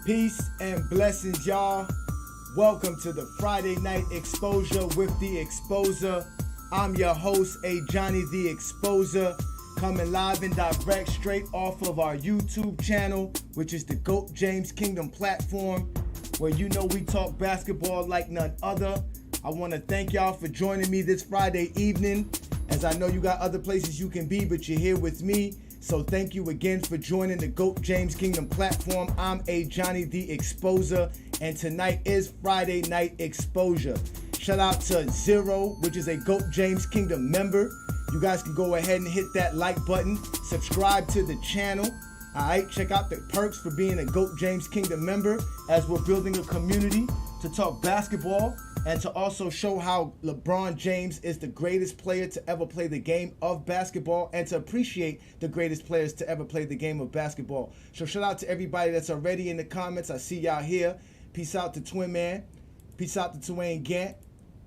Peace and blessings, y'all. Welcome to the Friday Night Exposure with the Exposer. I'm your host, Ajani the Exposer, coming live and direct straight off of our YouTube channel, which is the GOAT James Kingdom platform, where you know we talk basketball like none other. I want to thank y'all for joining me this Friday evening, as I know you got other places you can be, but you're here with me. So thank you again for joining the GOAT James Kingdom platform. I'm Ajani the Exposer, and tonight is Friday Night Exposure. Shout out to Zero, which is a GOAT James Kingdom member. You guys can go ahead and hit that like button, subscribe to the channel. All right, check out the perks for being a GOAT James Kingdom member, as we're building a community to talk basketball and to also show how LeBron James is the greatest player to ever play the game of basketball, and to appreciate the greatest players to ever play the game of basketball. So shout out to everybody that's already in the comments. I see y'all here. Peace out to Twin Man. Peace out to Twain Gant.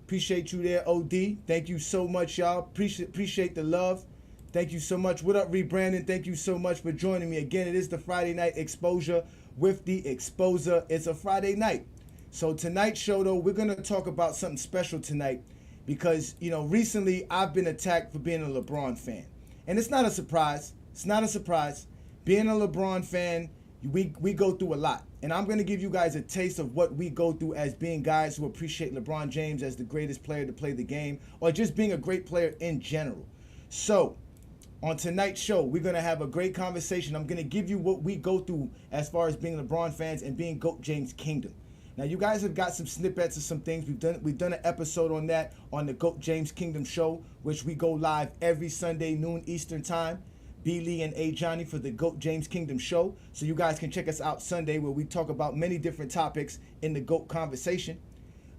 Appreciate you there, OD. Thank you so much, y'all. Appreciate the love. Thank you so much. What up, Brandon? Thank you so much for joining me. Again, it is the Friday Night Exposure with the Exposer. It's a Friday night. So tonight's show, though, we're going to talk about something special tonight because, you know, recently I've been attacked for being a LeBron fan. And it's not a surprise. It's not a surprise. Being a LeBron fan, we go through a lot. And I'm going to give you guys a taste of what we go through as being guys who appreciate LeBron James as the greatest player to play the game, or just being a great player in general. So on tonight's show, we're going to have a great conversation. I'm going to give you what we go through as far as being LeBron fans and being GOAT James Kingdom. Now, you guys have got some snippets of some things. We've done an episode on that on the GOAT James Kingdom show, which we go live every Sunday, noon Eastern time. B. Lee and Ajani for the GOAT James Kingdom show. So you guys can check us out Sunday, where we talk about many different topics in the GOAT conversation.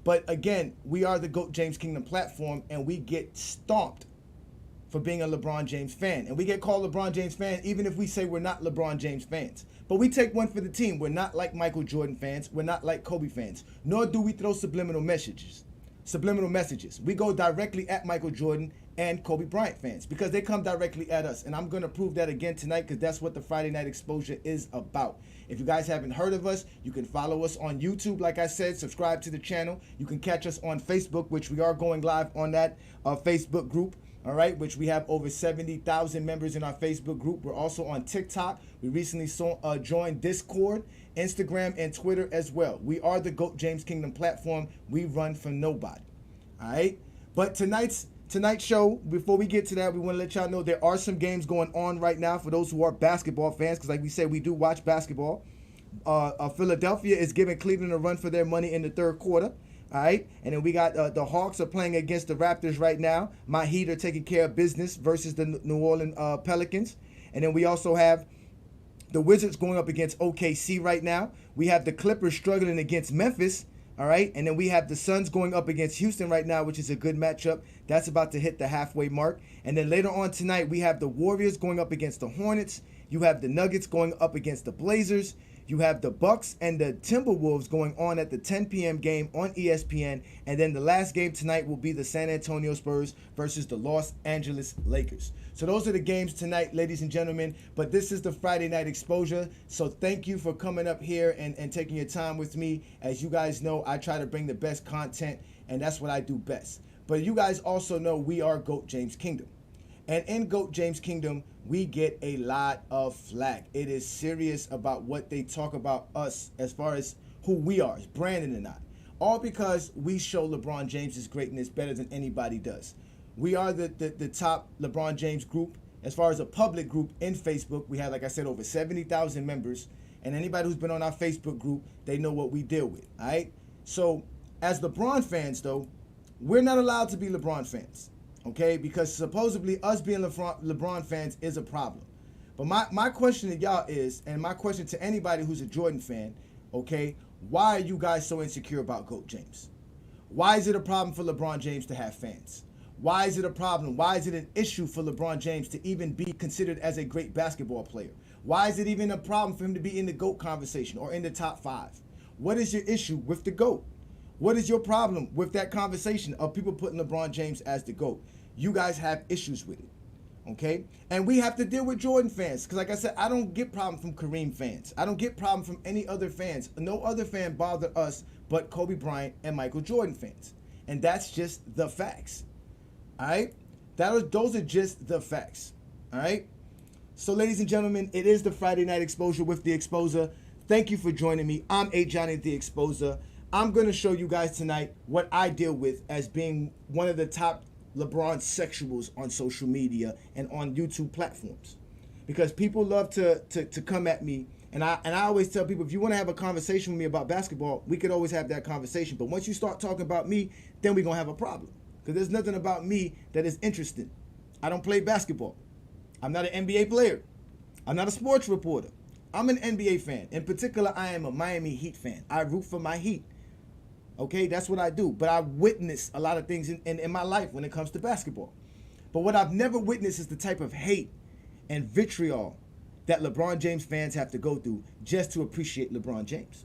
But again, we are the GOAT James Kingdom platform, and we get stomped for being a LeBron James fan. And we get called LeBron James fan even if we say we're not LeBron James fans. But we take one for the team. We're not like Michael Jordan fans. We're not like Kobe fans. Nor do we throw subliminal messages. We go directly at Michael Jordan and Kobe Bryant fans because they come directly at us. And I'm going to prove that again tonight, because that's what the Friday Night Exposure is about. If you guys haven't heard of us, you can follow us on YouTube. Like I said, subscribe to the channel. You can catch us on Facebook, which we are going live on that Facebook group. All right, which we have over 70,000 members in our Facebook group. We're also on TikTok. We recently joined Discord, Instagram, and Twitter as well. We are the GOAT James Kingdom platform. We run from nobody. All right, but tonight's show, before we get to that, we want to let y'all know there are some games going on right now for those who are basketball fans, because like we said, we do watch basketball. Philadelphia is giving Cleveland a run for their money in the third quarter. All right, and then we got the Hawks are playing against the Raptors right now. My Heat are taking care of business versus the New Orleans Pelicans. And then we also have the Wizards going up against OKC right now. We have the Clippers struggling against Memphis. All right, and then we have the Suns going up against Houston right now, which is a good matchup. That's about to hit the halfway mark. And then later on tonight, we have the Warriors going up against the Hornets. You have the Nuggets going up against the Blazers. You have the Bucks and the Timberwolves going on at the 10 p.m. game on ESPN. And then the last game tonight will be the San Antonio Spurs versus the Los Angeles Lakers. So those are the games tonight, ladies and gentlemen. But this is the Friday Night Exposure. So thank you for coming up here and taking your time with me. As you guys know, I try to bring the best content, and that's what I do best. But you guys also know we are GOAT James Kingdom. And in GOAT James Kingdom, we get a lot of flack. It is serious about what they talk about us as far as who we are, Brandon and I. All because we show LeBron James's greatness better than anybody does. We are the top LeBron James group as far as a public group in Facebook. We have, like I said, over 70,000 members. And anybody who's been on our Facebook group, they know what we deal with, all right? So as LeBron fans, though, we're not allowed to be LeBron fans. Okay, because supposedly us being LeBron fans is a problem. But my question to y'all is, and my question to anybody who's a Jordan fan, okay, why are you guys so insecure about GOAT James? Why is it a problem for LeBron James to have fans? Why is it a problem? Why is it an issue for LeBron James to even be considered as a great basketball player? Why is it even a problem for him to be in the GOAT conversation or in the top 5? What is your issue with the GOAT? What is your problem with that conversation of people putting LeBron James as the GOAT? You guys have issues with it. Okay? And we have to deal with Jordan fans. Because like I said, I don't get problem from Kareem fans. I don't get problem from any other fans. No other fan bother us but Kobe Bryant and Michael Jordan fans. And that's just the facts. All right? Those are just the facts. All right? So ladies and gentlemen, it is the Friday Night Exposure with the Exposer. Thank you for joining me. I'm Ajani the Exposer. I'm going to show you guys tonight what I deal with as being one of the top LeBron sexuals on social media and on YouTube platforms, because people love to come at me, and I always tell people, if you want to have a conversation with me about basketball, we could always have that conversation. But once you start talking about me, then we're gonna have a problem, because there's nothing about me that is interesting. I don't play basketball. I'm not an NBA player. I'm not a sports reporter. I'm an NBA fan. In particular, I am a Miami Heat fan. I root for my Heat. Okay, that's what I do. But I witness a lot of things in my life when it comes to basketball. But what I've never witnessed is the type of hate and vitriol that LeBron James fans have to go through just to appreciate LeBron James.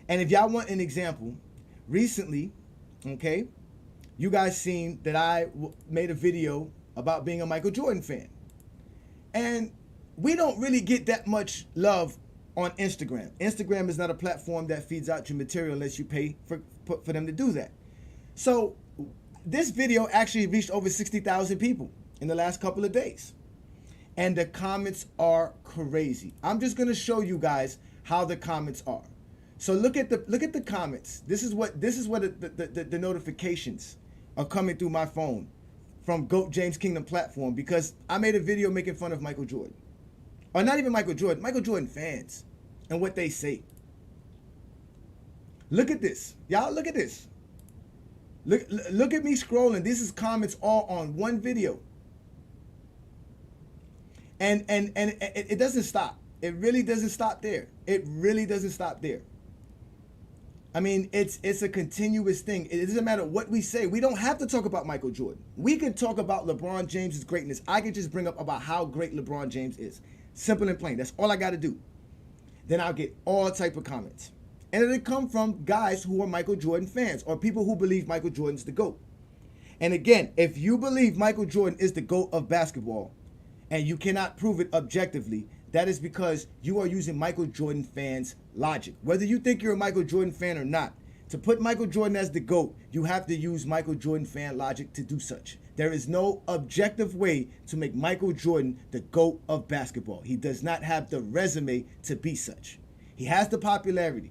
And if y'all want an example, recently, okay, you guys seen that I made a video about being a Michael Jordan fan. And we don't really get that much love on Instagram. Instagram is not a platform that feeds out your material unless you pay for them to do that. So this video actually reached over 60,000 people in the last couple of days. And the comments are crazy. I'm just going to show you guys how the comments are. So look at the comments. This is what the notifications are coming through my phone from GOAT James Kingdom platform, because I made a video making fun of Michael Jordan. Or not even Michael Jordan fans and what they say. Look at this. Y'all, look at this. Look at me scrolling. This is comments all on one video. And it doesn't stop. It really doesn't stop there. It really doesn't stop there. I mean, it's a continuous thing. It doesn't matter what we say. We don't have to talk about Michael Jordan. We can talk about LeBron James' greatness. I can just bring up about how great LeBron James is. Simple and plain. That's all I got to do. Then I'll get all type of comments. And it'll come from guys who are Michael Jordan fans or people who believe Michael Jordan's the GOAT. And again, if you believe Michael Jordan is the GOAT of basketball and you cannot prove it objectively, that is because you are using Michael Jordan fans' logic. Whether you think you're a Michael Jordan fan or not, to put Michael Jordan as the GOAT, you have to use Michael Jordan fan logic to do such. There is no objective way to make Michael Jordan the GOAT of basketball. He does not have the resume to be such. He has the popularity.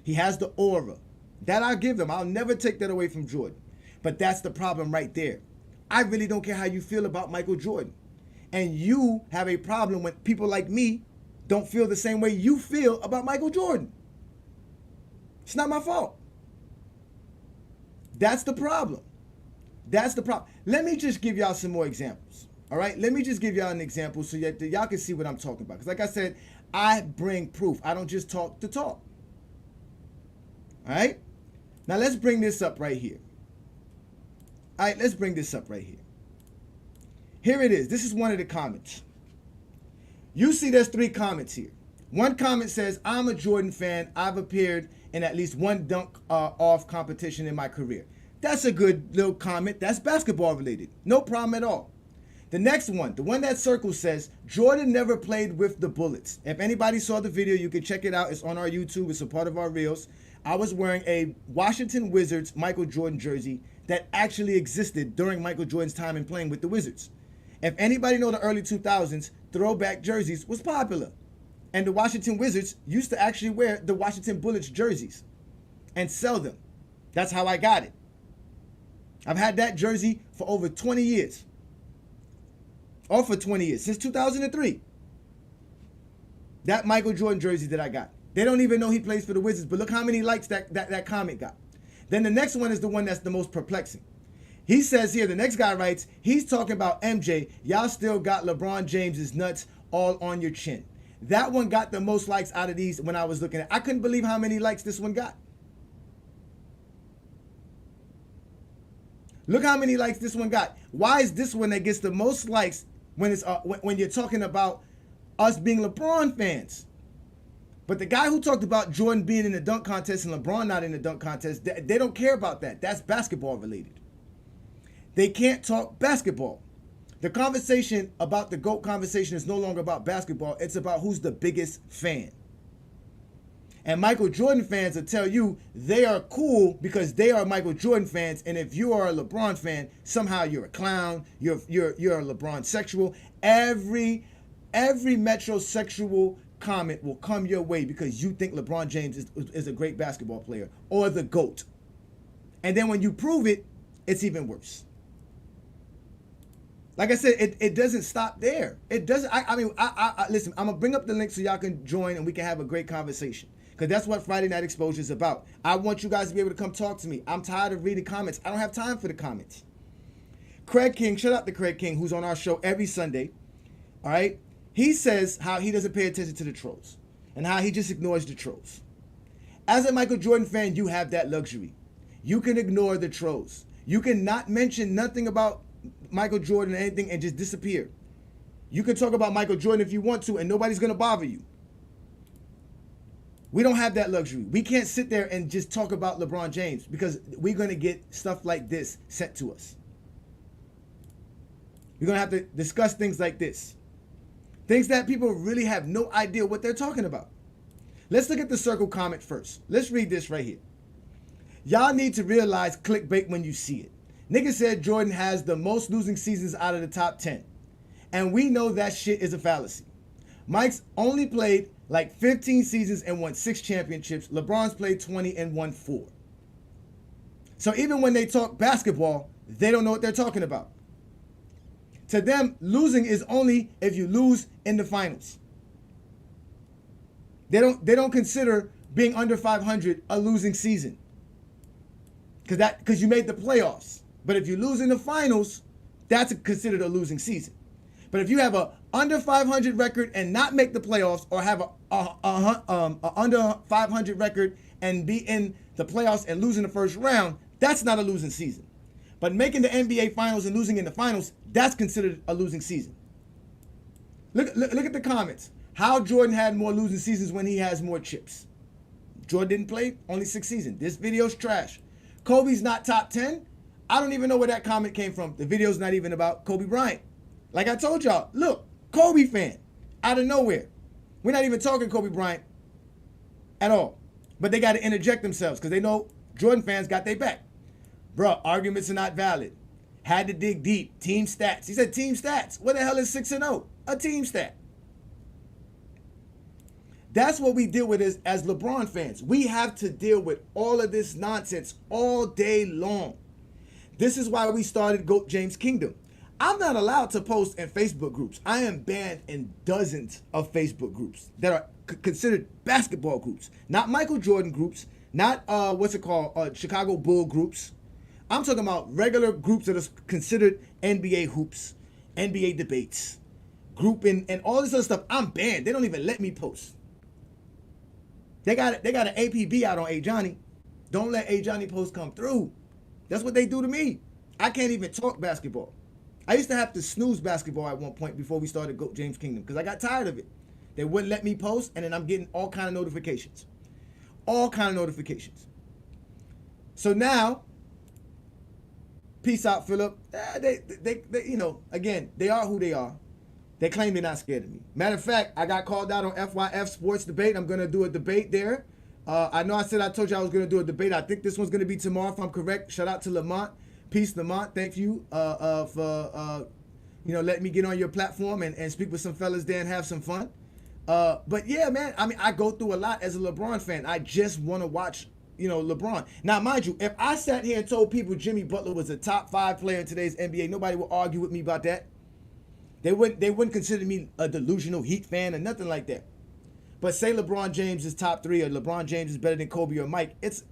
He has the aura. That I'll give him. I'll never take that away from Jordan. But that's the problem right there. I really don't care how you feel about Michael Jordan. And you have a problem when people like me don't feel the same way you feel about Michael Jordan. It's not my fault. That's the problem. That's the problem. Let me just give y'all some more examples. All right? Let me just give y'all an example so that y'all can see what I'm talking about. Because like I said, I bring proof. I don't just talk to talk. All right? Now let's bring this up right here. All right, let's bring this up right here. Here it is. This is one of the comments. You see there's 3 comments here. One comment says, I'm a Jordan fan. I've appeared in at least one dunk off competition in my career. That's a good little comment. That's basketball related. No problem at all. The next one, the one that circles, says, Jordan never played with the Bullets. If anybody saw the video, you can check it out. It's on our YouTube. It's a part of our Reels. I was wearing a Washington Wizards Michael Jordan jersey that actually existed during Michael Jordan's time in playing with the Wizards. If anybody know the early 2000s, throwback jerseys was popular. And the Washington Wizards used to actually wear the Washington Bullets jerseys and sell them. That's how I got it. I've had that jersey for over 20 years. Or for 20 years, since 2003. That Michael Jordan jersey that I got. They don't even know he plays for the Wizards, but look how many likes that comment got. Then the next one is the one that's the most perplexing. He says here, the next guy writes, he's talking about MJ. Y'all still got LeBron James's nuts all on your chin. That one got the most likes out of these when I was looking at. I couldn't believe how many likes this one got. Look how many likes this one got. Why is this one that gets the most likes when it's when you're talking about us being LeBron fans? But the guy who talked about Jordan being in the dunk contest and LeBron not in the dunk contest, they don't care about that. That's basketball related. They can't talk basketball. The conversation about the GOAT conversation is no longer about basketball. It's about who's the biggest fan. And Michael Jordan fans will tell you they are cool because they are Michael Jordan fans. And if you are a LeBron fan, somehow you're a clown. You're a LeBron sexual. Every metrosexual comment will come your way because you think LeBron James is a great basketball player or the GOAT. And then when you prove it, it's even worse. Like I said, it doesn't stop there. It doesn't. I mean, listen, I'm going to bring up the link so y'all can join and we can have a great conversation. Because that's what Friday Night Exposure is about. I want you guys to be able to come talk to me. I'm tired of reading comments. I don't have time for the comments. Craig King, shout out to Craig King, who's on our show every Sunday. All right? He says how he doesn't pay attention to the trolls and how he just ignores the trolls. As a Michael Jordan fan, you have that luxury. You can ignore the trolls. You can not mention nothing about Michael Jordan or anything and just disappear. You can talk about Michael Jordan if you want to and nobody's going to bother you. We don't have that luxury. We can't sit there and just talk about LeBron James because we're going to get stuff like this sent to us. We're going to have to discuss things like this. Things that people really have no idea what they're talking about. Let's look at the circle comment first. Let's read this right here. Y'all need to realize clickbait when you see it. Nigga said Jordan has the most losing seasons out of the top 10. And we know that shit is a fallacy. Mike's only played like 15 seasons and won 6 championships. LeBron's played 20 and won 4. So even when they talk basketball, they don't know what they're talking about. To them, losing is only if you lose in the finals. They don't consider being under 500 a losing season. Because you made the playoffs. But if you lose in the finals, that's considered a losing season. But if you have a under 500 record and not make the playoffs, or have a under 500 record and be in the playoffs and lose in the first round, that's not a losing season. But making the NBA finals and losing in the finals, that's considered a losing season. Look at the comments. How Jordan had more losing seasons when he has more chips. Jordan didn't play, only 6 seasons. This video's trash. Kobe's not top 10. I don't even know where that comment came from. The video's not even about Kobe Bryant. Like I told y'all, look, Kobe fan, out of nowhere. We're not even talking Kobe Bryant at all. But they got to interject themselves because they know Jordan fans got their back. Bruh, arguments are not valid. Had to dig deep. Team stats. He said team stats. What the hell is 6-0? A team stat. That's what we deal with as LeBron fans. We have to deal with all of this nonsense all day long. This is why we started GOAT James Kingdom. I'm not allowed to post in Facebook groups. I am banned in dozens of Facebook groups that are considered basketball groups. Not Michael Jordan groups. Not, Chicago Bull groups. I'm talking about regular groups that are considered NBA hoops, NBA debates, grouping, and all this other stuff. I'm banned. They don't even let me post. They got an APB out on Ajani. Don't let Ajani post come through. That's what they do to me. I can't even talk basketball. I used to have to snooze basketball at one point before we started GOAT James Kingdom because I got tired of it. They wouldn't let me post, and then I'm getting all kind of notifications. All kind of notifications. So now, peace out, Philip. They again, they are who they are. They claim they're not scared of me. Matter of fact, I got called out on FYF Sports Debate. I'm going to do a debate there. I know I told you I was going to do a debate. I think this one's going to be tomorrow, if I'm correct. Shout out to Lamont. Peace, Lamont. Thank you for letting me get on your platform and speak with some fellas there and have some fun. But yeah, man, I mean, I go through a lot as a LeBron fan. I just want to watch, LeBron. Now, mind you, if I sat here and told people Jimmy Butler was a top 5 player in today's NBA, nobody would argue with me about that. They wouldn't consider me a delusional Heat fan or nothing like that. But say LeBron James is top 3 or LeBron James is better than Kobe or Mike, it's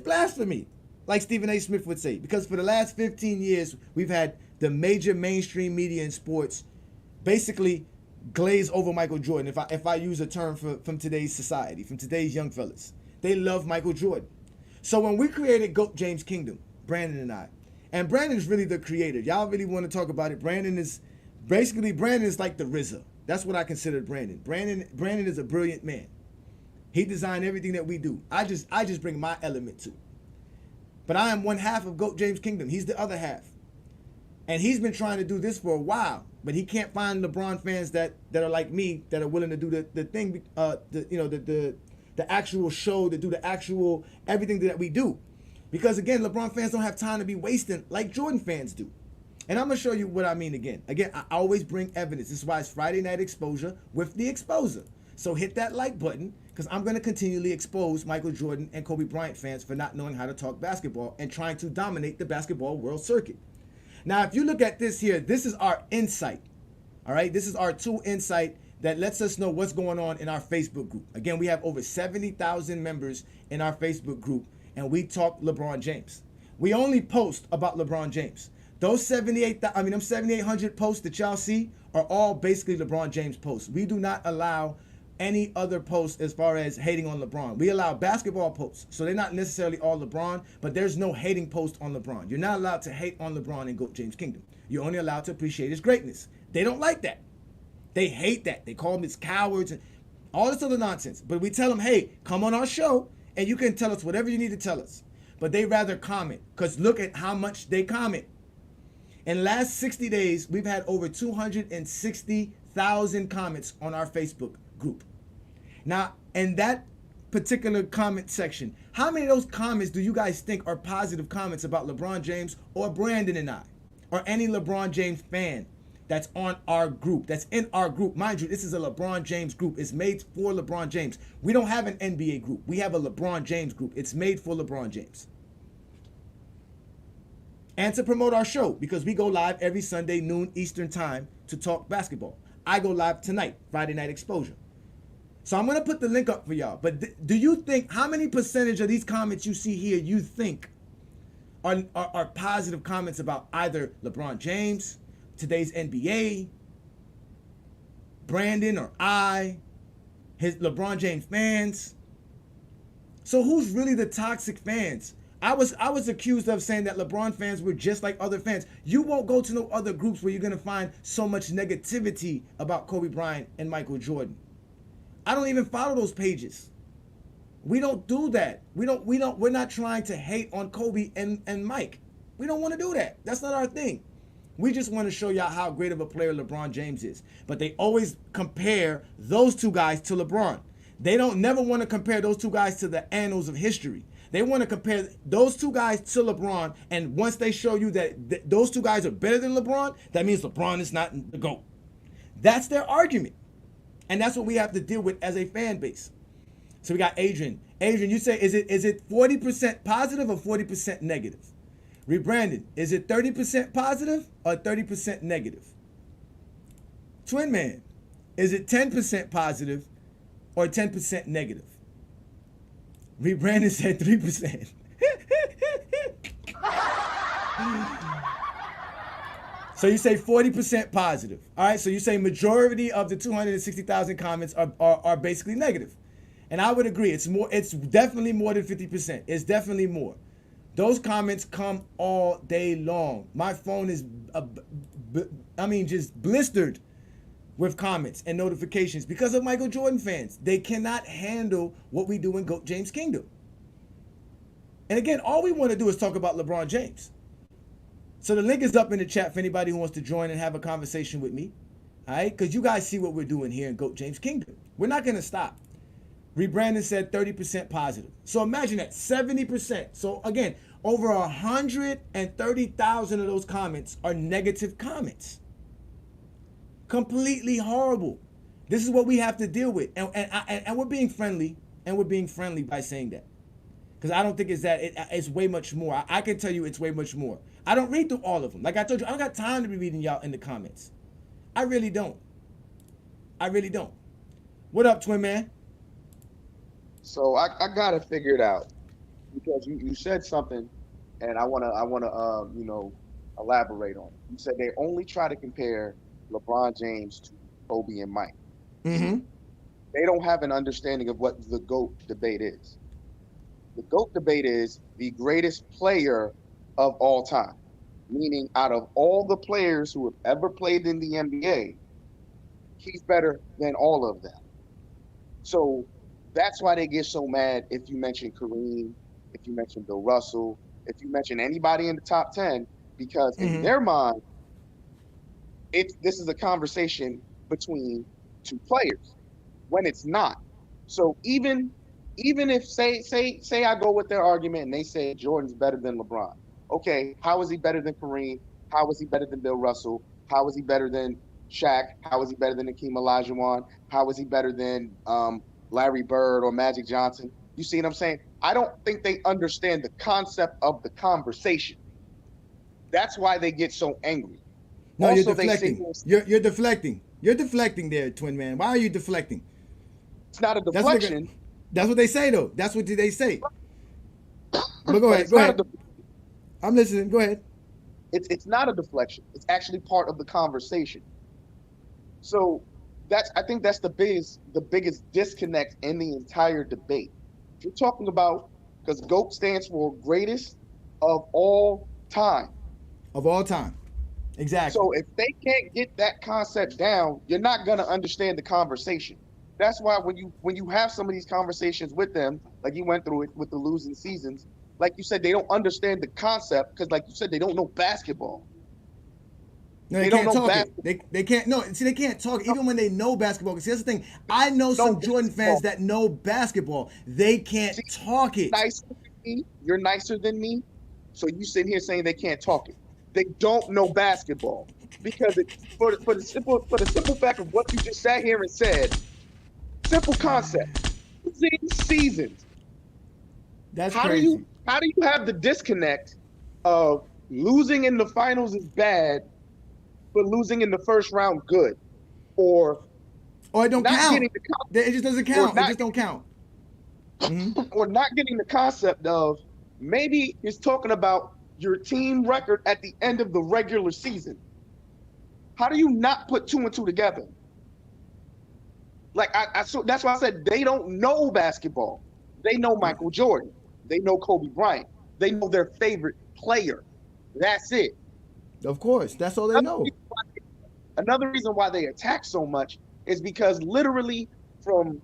blasphemy, like Stephen A. Smith would say. Because for the last 15 years, we've had the major mainstream media in sports basically glaze over Michael Jordan, if I use a term from today's society, from today's young fellas. They love Michael Jordan. So when we created GOAT James Kingdom, Brandon and I, and Brandon's really the creator. Y'all really want to talk about it. Brandon is like the RZA. That's what I consider Brandon. Brandon is a brilliant man. He designed everything that we do. I just bring my element to it. But I am one half of GOAT James Kingdom. He's the other half. And he's been trying to do this for a while, but he can't find LeBron fans that are like me, that are willing to do the thing, the actual show, to do the actual everything that we do. Because again, LeBron fans don't have time to be wasting like Jordan fans do. And I'm gonna show you what I mean again. Again, I always bring evidence. This is why it's Friday Night Exposure with the Exposer. So hit that like button, because I'm gonna continually expose Michael Jordan and Kobe Bryant fans for not knowing how to talk basketball and trying to dominate the basketball world circuit. Now, if you look at this here, this is our insight. All right, this is our tool insight that lets us know what's going on in our Facebook group. Again, we have over 70,000 members in our Facebook group, and we talk LeBron James. We only post about LeBron James. Those 7,800 posts that y'all see are all basically LeBron James posts. We do not allow any other posts as far as hating on LeBron. We allow basketball posts, so they're not necessarily all LeBron, but there's no hating post on LeBron. You're not allowed to hate on LeBron in GOAT James Kingdom. You're only allowed to appreciate his greatness. They don't like that. They hate that. They call them his cowards and all this other nonsense. But we tell them, hey, come on our show and you can tell us whatever you need to tell us. But they rather comment, because look at how much they comment. In the last 60 days, we've had over 260,000 comments on our Facebook group. Now, in that particular comment section, how many of those comments do you guys think are positive comments about LeBron James or Brandon and I, or any LeBron James fan that's on our group, that's in our group? Mind you, this is a LeBron James group. It's made for LeBron James. We don't have an NBA group. We have a LeBron James group. It's made for LeBron James. And to promote our show, because we go live every Sunday, noon Eastern time, to talk basketball. I go live tonight, Friday Night Exposure. So I'm going to put the link up for y'all. But do you think, how many percentage of these comments you see here you think are positive comments about either LeBron James, today's NBA, Brandon or I, his LeBron James fans? So who's really the toxic fans? I was accused of saying that LeBron fans were just like other fans. You won't go to no other groups where you're going to find so much negativity about Kobe Bryant and Michael Jordan. I don't even follow those pages. We don't do that. We're not trying to hate on Kobe and Mike. We don't want to do that. That's not our thing. We just want to show y'all how great of a player LeBron James is. But they always compare those two guys to LeBron. They don't never want to compare those two guys to the annals of history. They want to compare those two guys to LeBron, and once they show you that those two guys are better than LeBron, that means LeBron is not the GOAT. That's their argument. And that's what we have to deal with as a fan base. So we got Adrian. Adrian, you say, is it 40% positive or 40% negative? Rebranded, is it 30% positive or 30% negative? Twin Man, is it 10% positive or 10% negative? Rebranded said 3%. So you say 40% positive. All right, so you say majority of the 260,000 comments are basically negative. And I would agree. It's definitely more than 50%. It's definitely more. Those comments come all day long. My phone is just blistered with comments and notifications because of Michael Jordan fans. They cannot handle what we do in GOAT James Kingdom. And again, all we want to do is talk about LeBron James. So the link is up in the chat for anybody who wants to join and have a conversation with me. All right? Because you guys see what we're doing here in GOAT James Kingdom. We're not going to stop. Rebrandon said 30% positive. So imagine that, 70%. So again, over 130,000 of those comments are negative comments. Completely horrible. This is what we have to deal with. And we're being friendly. And we're being friendly by saying that. Because I don't think it's way much more. I can tell you it's way much more. I don't read through all of them. Like I told you, I don't got time to be reading y'all in the comments. I really don't. I really don't. What up, Twin Man? So I got to figure it out, because you said something, and I wanna elaborate on it. You said they only try to compare LeBron James to Kobe and Mike. Mm-hmm. They don't have an understanding of what the GOAT debate is. The GOAT debate is the greatest player of all time, meaning out of all the players who have ever played in the NBA, he's better than all of them. So that's why they get so mad if you mention Kareem, if you mention Bill Russell, if you mention anybody in the top 10, because in their mind, this is a conversation between two players when it's not. So even if say I go with their argument and they say Jordan's better than LeBron. Okay, how is he better than Kareem? How is he better than Bill Russell? How is he better than Shaq? How is he better than Hakeem Olajuwon? How is he better than Larry Bird or Magic Johnson? You see what I'm saying? I don't think they understand the concept of the conversation. That's why they get so angry. No, you're Also, they sit deflecting. here. You're deflecting. You're deflecting there, twin man. Why are you deflecting? It's not a That's what deflection, that's what they say though. That's what they say. But go but ahead. it's Go not a ahead. I'm listening. Go ahead. it's not a deflection. It's actually part of the conversation. So that's I think that's the biggest disconnect in the entire debate. If you're talking about because GOAT stands for greatest of all time. Of all time. Exactly. So if they can't get that concept down, you're not gonna understand the conversation. That's why when you have some of these conversations with them, like you went through it with the losing seasons, like you said, they don't understand the concept because, like you said, they don't know basketball. No, they They don't can't know talk it. basketball. They can't. No, see, they can't talk it, even when they know basketball. See, that's the thing. I know No some Jordan fans basketball. that know basketball. They can't See, talk it. nicer than me. You're nicer than me. So you sitting here saying they can't talk it. They don't know basketball because for the simple fact of what you just sat here and said. Simple concept. Losing seasons. That's How do you crazy. how do you have the disconnect of losing in the finals is bad, but losing in the first round good, or Or it don't not count. getting the It just doesn't or count. It not just don't count. Hmm. or not getting the concept of maybe it's talking about your team record at the end of the regular season. How do you not put two and two together? Like I so that's why I said they don't know basketball. They know Michael Jordan. They know Kobe Bryant. They know their favorite player. That's it. Of course, that's all they Another know. reason why, another reason why they attack so much is because literally from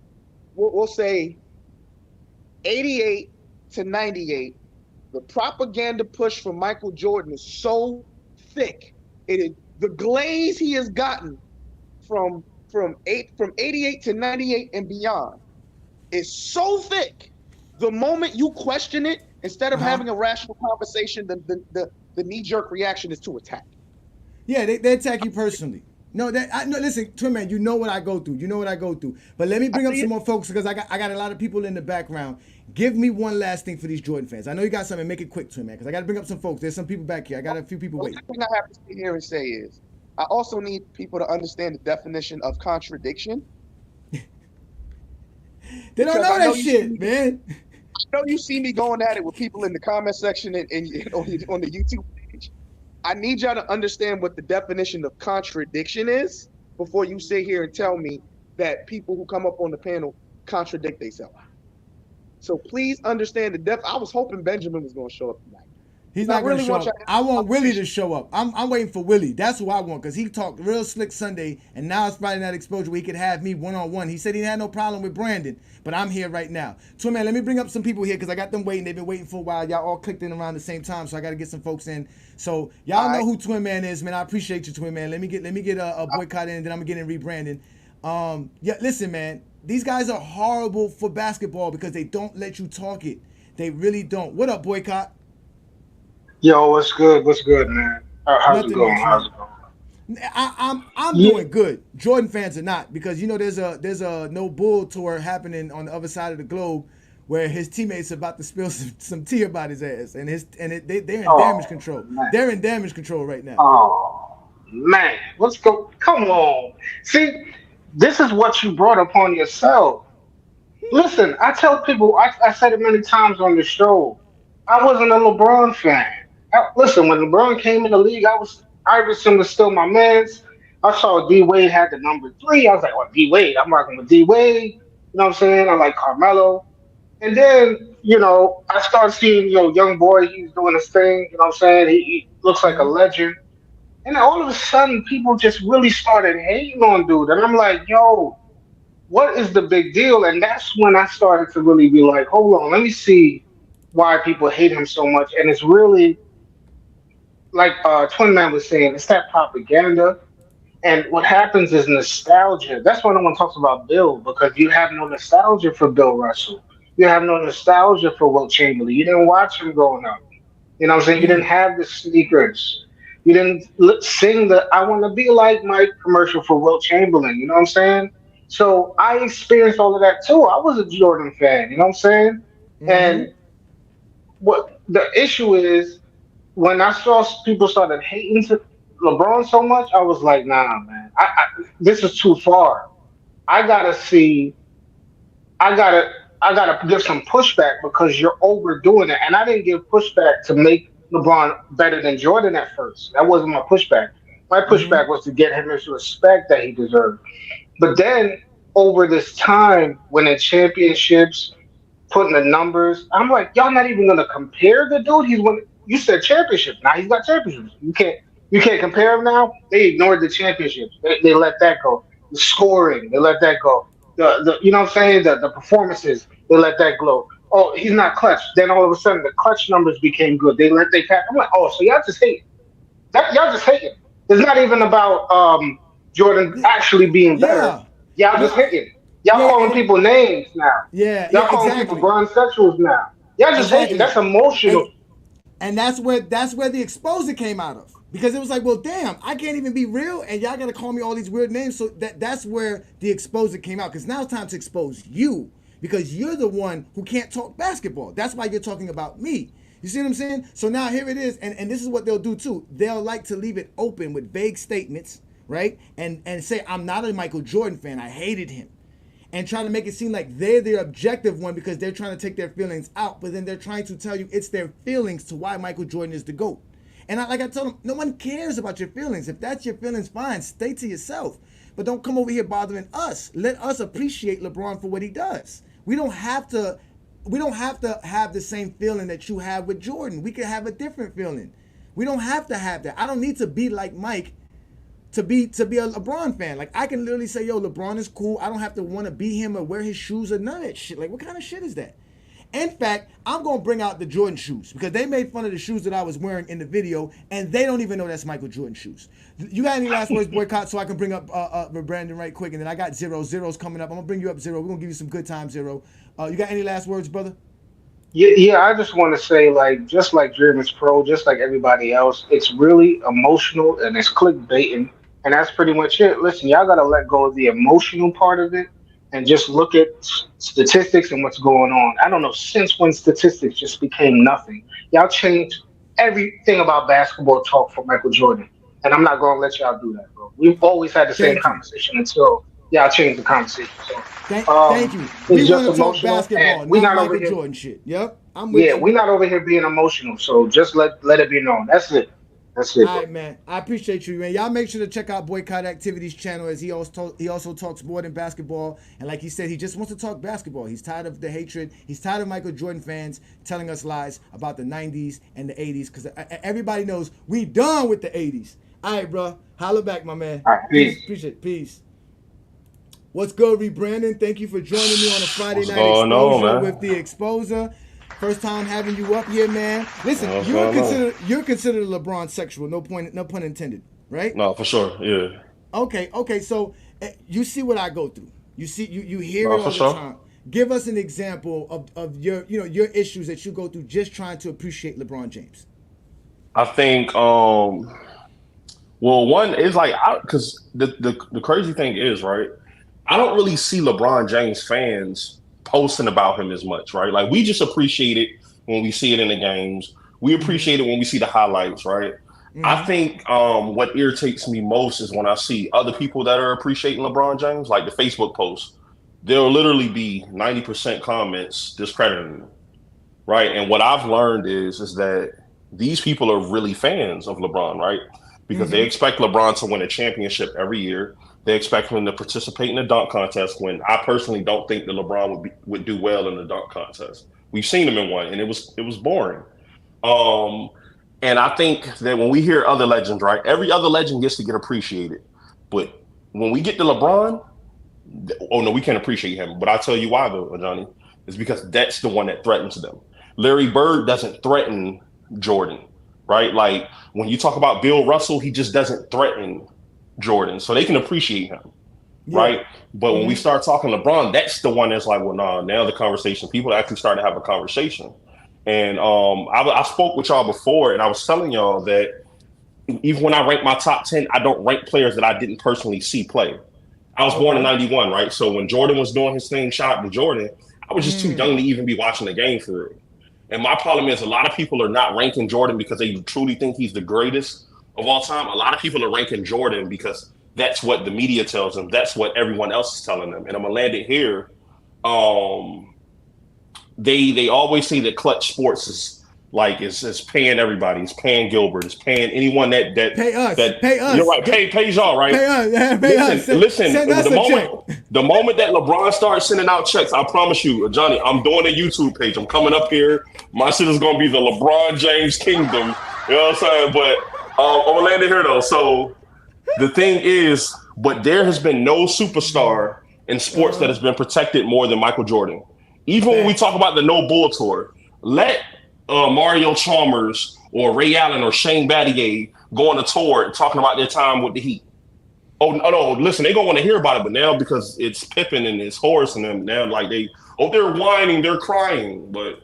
we'll say 88 to 98, the propaganda push for Michael Jordan is so thick. It is the glaze he has gotten from 88 to 98 and beyond is so thick. The moment you question it, instead Uh of huh. having a rational conversation, the knee jerk reaction is to attack. Yeah, they attack you personally. No, no. Listen, Twin Man, you know what I go through. You know what I go through. But let me I bring up see some it. more folks because I got a lot of people in the background. Give me one last thing for these Jordan fans. I know you got something. Make it quick, Twin Man, because I got to bring up some folks. There's some people back here. I got a few people The waiting. last thing I have to sit here and say is, I also need people to understand the definition of contradiction They don't because know that shit, man. I know you see me going at it with people in the comment section and on the YouTube page. I need y'all to understand what the definition of contradiction is before you sit here and tell me that people who come up on the panel contradict themselves. So please understand the depth. I was hoping Benjamin was going to show up tonight He's because I not gonna really show want y'all up. to have I a want Willie to conversation. show up. I'm waiting for Willie. That's who I want because he talked real slick Sunday, and now it's Friday Night Exposure where he could have me one on one. He said he had no problem with Brandon, but I'm here right now. Twin Man, let me bring up some people here because I got them waiting. They've been waiting for a while. Y'all all clicked in around the same time, so I got to get some folks in. So All y'all know right. who Twin Man is, man. I appreciate you, Twin Man. Let me get a boycott in, and then I'm gonna get in rebranding. Yeah, listen, man. These guys are horrible for basketball because they don't let you talk it. They really don't. What up, boycott? Yo, what's good? What's good, man? How's it Nothing going? much, How's man. it going? I'm Yeah. doing good. Jordan fans are not because you know there's a no bull tour happening on the other side of the globe where his teammates are about to spill some tea about his ass and they're in damage Oh control. man. They're in damage control right now. Oh man. Let's go. Come on. See, this is what you brought upon yourself. Listen, I tell people. I said it many times on the show. I wasn't a LeBron fan. Listen, when LeBron came in the league, Iverson was still my man's. I saw D Wade had the number 3. I was like, "Well, D Wade. I'm rocking with D Wade." You know what I'm saying? I like Carmelo. And then, I started seeing, young boy, he's doing his thing, you know what I'm saying? He looks like a Mm-hmm. legend. And then all of a sudden, people just really started hating on dude. And I'm like, yo, what is the big deal? And that's when I started to really be like, hold on, let me see why people hate him so much. And it's really, like Twin Man was saying, it's that propaganda. And what happens is nostalgia. That's why no one talks about Bill, because you have no nostalgia for Bill Russell. You have no nostalgia for Wilt Chamberlain. You didn't watch him growing up. You know what I'm saying? You didn't have the sneakers. You didn't sing the "I Want to Be Like Mike" commercial for Wilt Chamberlain. You know what I'm saying? So I experienced all of that too. I was a Jordan fan. You know what I'm saying? Mm-hmm. And what the issue is, when I saw people started hating to LeBron so much, I was like, nah, man, this is too far. I gotta see. I gotta. I gotta give some pushback because you're overdoing it. And I didn't give pushback to make LeBron better than Jordan at first. That wasn't my pushback. My Mm-hmm. pushback was to get him his respect that he deserved. But then over this time, winning championships, putting the numbers. I'm like, y'all not even gonna compare the dude. He's won. You said championships. Now he's got championships. You can't compare him now. They ignored the championships. They let that go. The scoring, they let that go. The you know what I'm saying? The performances, they let that go. Oh, he's not clutch. Then all of a sudden the clutch numbers became good. They let they pass. I'm like, oh, so y'all just hate that. Y'all just hating. It's not even about Jordan actually being better. Yeah. Y'all just No. hating. Y'all Yeah. calling people names now. Yeah. Yeah. Y'all calling people Exactly. bisexuals now. Y'all just hating. Exactly. That's emotional. And and that's where the exposure came out of, because it was like, well, damn, I can't even be real, and y'all gotta call me all these weird names. So that's where the exposure came out, because now it's time to expose you, because you're the one who can't talk basketball. That's why you're talking about me. You see what I'm saying? So now here it is, and this is what they'll do too. They'll like to leave it open with vague statements, right? And say, I'm not a Michael Jordan fan. I hated him, and trying to make it seem like they're the objective one because they're trying to take their feelings out, but then they're trying to tell you it's their feelings to why Michael Jordan is the GOAT. And like I told them, no one cares about your feelings. If that's your feelings, fine, stay to yourself. But don't come over here bothering us. Let us appreciate LeBron for what he does. We don't have to have the same feeling that you have with Jordan. We can have a different feeling. We don't have to have that. I don't need to be like Mike to be a LeBron fan. Like, I can literally say, yo, LeBron is cool. I don't have to want to be him or wear his shoes or none of that shit. Like, what kind of shit is that? In fact, I'm gonna bring out the Jordan shoes, because they made fun of the shoes that I was wearing in the video, and they don't even know that's Michael Jordan shoes. You got any last words, boycott, so I can bring up Brandon right quick, and then I got Zero's coming up. I'm gonna bring you up, Zero. We're gonna give you some good time, Zero. You got any last words, brother? Yeah, I just want to say, like, just like Dreamers Pro, just like everybody else, it's really emotional and it's clickbaiting, and that's pretty much it. Listen, y'all gotta let go of the emotional part of it and just look at statistics and what's going on. I don't know since when statistics just became nothing. Y'all changed everything about basketball talk for Michael Jordan, and I'm not gonna let y'all do that, bro. We've always had the same Thank you. conversation until y'all changed the conversation. Thank you. We It's just want to talk emotional, and basketball, we're not not over Michael here. Jordan shit. Yep, I'm with Yeah, you. we're not over here being emotional. So just let it be known. That's it. That's it, All bro. right, man. I appreciate you, man. Y'all make sure to check out Boycott Activities channel, as he also talks more than basketball. And like he said, he just wants to talk basketball. He's tired of the hatred. He's tired of Michael Jordan fans telling us lies about the '90s and the '80s, because everybody knows we done with the '80s. All right, bro. Holla back, my man. All right, Peace. peace. Appreciate it. Peace. What's good, Brandon? Thank you for joining me on a Friday What's night going on, exposure with man? the Exposer. First time having you up here, man. Listen, What's you're going on? considered you're considered a LeBron sexual. No pun intended, right? No, for sure. Yeah. Okay. So you see what I go through. You hear No, it for all the sure. time. Give us an example of your issues that you go through just trying to appreciate LeBron James. I think well, one is like, because the crazy thing is, right, I don't really see LeBron James fans posting about him as much, right? Like, we just appreciate it when we see it in the games. We Mm-hmm. appreciate it when we see the highlights, right? I Mm-hmm. think what irritates me most is when I see other people that are appreciating LeBron James, like the Facebook posts. There'll literally be 90% comments discrediting him, right? And what I've learned is that these people are really fans of LeBron, right? Because they Mm-hmm. expect LeBron to win a championship every year. They expect him to participate in the dunk contest. When I personally don't think that LeBron would do well in the dunk contest. We've seen him in one, and it was boring. Um, and I think that when we hear other legends, right, every other legend gets to get appreciated, but when we get to LeBron, oh no, we can't appreciate him. But I'll tell you why though, Johnny, is because that's the one that threatens them. Larry Bird doesn't threaten Jordan, right? Like when you talk about Bill Russell, he just doesn't threaten Jordan, so they can appreciate him, Yeah. right? But when we start talking LeBron, that's the one that's like, well, nah, now the conversation, people actually start to have a conversation. And I spoke with y'all before, and I was telling y'all that even when I rank my top 10, I don't rank players that I didn't personally see play. I was born in Okay. '91, right? So when Jordan was doing his thing, shout out to Jordan, I was just too young to even be watching the game for real. And my problem is a lot of people are not ranking Jordan because they truly think he's the greatest of all time. A lot of people are ranking Jordan because that's what the media tells them. That's what everyone else is telling them. And I'm gonna land it here. Um, they always say that clutch sports is like is paying everybody. It's paying Gilbert. It's paying anyone Pay us. that Pay us. you're right. Pays y'all right. Pay us. Pay us. Listen. Send us a check. The moment that LeBron starts sending out checks, I promise you, Johnny, I'm doing a YouTube page. I'm coming up here. My shit is gonna be the LeBron James Kingdom. You know what I'm saying? But I'm gonna land it here though. So the thing is, but there has been no superstar in sports that has been protected more than Michael Jordan. Even when we talk about the No Bull Tour, let Mario Chalmers or Ray Allen or Shane Battier go on a tour talking about their time with the Heat. Oh no! Listen, they gonna want to hear about it, but now because it's Pippen and it's Horace and them, now like they're whining, they're crying. But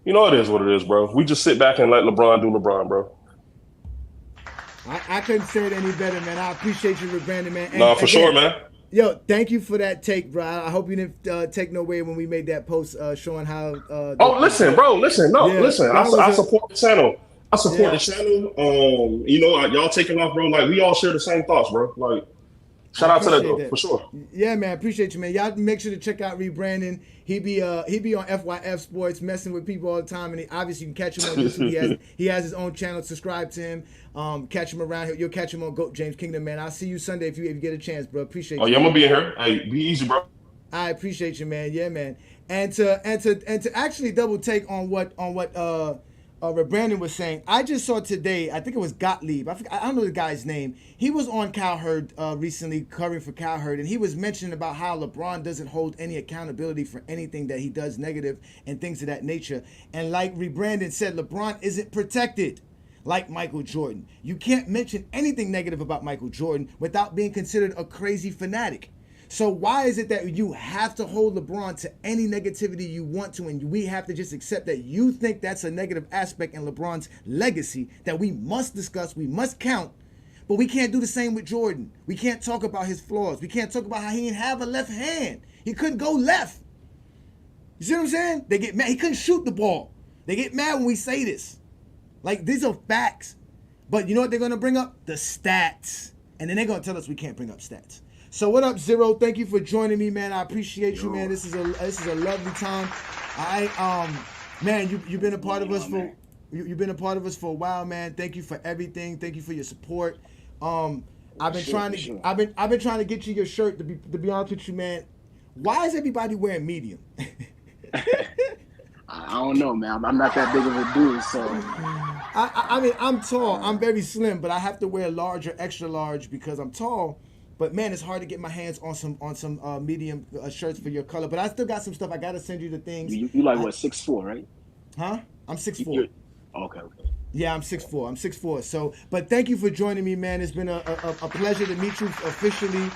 you know it is what it is, bro. We just sit back and let LeBron do LeBron, bro. I couldn't say it any better, man. I appreciate you, Brandon, man. No, for sure, man. Yo, thank you for that take, bro. I hope you didn't take no way when we made that post showing how. Listen, bro. Listen, no, Yeah, listen. I support the channel. I support the channel. You know, y'all taking off, bro. Like we all share the same thoughts, bro. Like. Shout out to that though, for sure. Yeah, man, appreciate you, man. Y'all make sure to check out Brandon. He be on FYF Sports, messing with people all the time, and obviously you can catch him on YouTube. He has his own channel. Subscribe to him. Catch him around here. You'll catch him on Goat James Kingdom, man. I'll see you Sunday if you get a chance, bro. Appreciate you. Oh yeah, I'm gonna be in here. Hey, be easy, bro. I appreciate you, man. Yeah, man. And to actually double take on what Brandon was saying, I just saw today, I think it was Gottlieb, I don't know the guy's name. He was on Cowherd recently, covering for Cowherd, and he was mentioning about how LeBron doesn't hold any accountability for anything that he does negative and things of that nature. And like Brandon said, LeBron isn't protected like Michael Jordan. You can't mention anything negative about Michael Jordan without being considered a crazy fanatic. So why is it that you have to hold LeBron to any negativity you want to, and we have to just accept that you think that's a negative aspect in LeBron's legacy that we must discuss, we must count, but we can't do the same with Jordan. We can't talk about his flaws. We can't talk about how he didn't have a left hand. He couldn't go left. You see what I'm saying? They get mad. He couldn't shoot the ball. They get mad when we say this. Like, these are facts. But you know what they're going to bring up? The stats. And then they're going to tell us we can't bring up stats. So what up, Zero? Thank you for joining me, man. I appreciate you, man. This is a lovely time. Man, you've been a part of us for you've been a part of us for a while, man. Thank you for everything. Thank you for your support. I've been trying to get you your shirt. To be honest with you, man. Why is everybody wearing medium? I don't know, man. I'm not that big of a dude, so. I mean, I'm tall. I'm very slim, but I have to wear large or extra large because I'm tall. But man, it's hard to get my hands on some medium shirts for your color. But I still got some stuff. I gotta send you the things. You like what, 6'4", right? Huh? I'm 6'4". Okay. Yeah, I'm 6'4". I'm 6'4". So, but thank you for joining me, man. It's been a pleasure to meet you officially.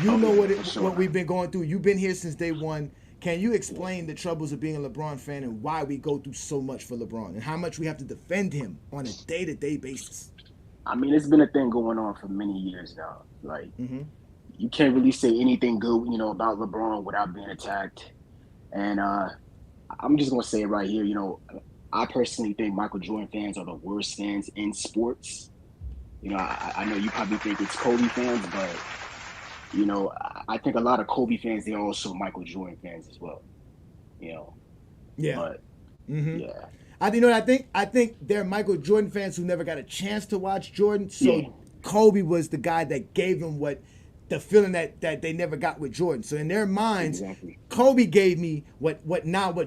You know what we've been going through. You've been here since day one. Can you explain the troubles of being a LeBron fan and why we go through so much for LeBron and how much we have to defend him on a day-to-day basis? I mean, it's been a thing going on for many years now. Like, you can't really say anything good, about LeBron without being attacked. And I'm just going to say it right here. I personally think Michael Jordan fans are the worst fans in sports. I know you probably think it's Kobe fans, but, I think a lot of Kobe fans, they're also Michael Jordan fans as well. Yeah. But, yeah. I think they're Michael Jordan fans who never got a chance to watch Jordan. So Kobe was the guy that gave them the feeling that they never got with Jordan. So in their minds, Kobe gave me what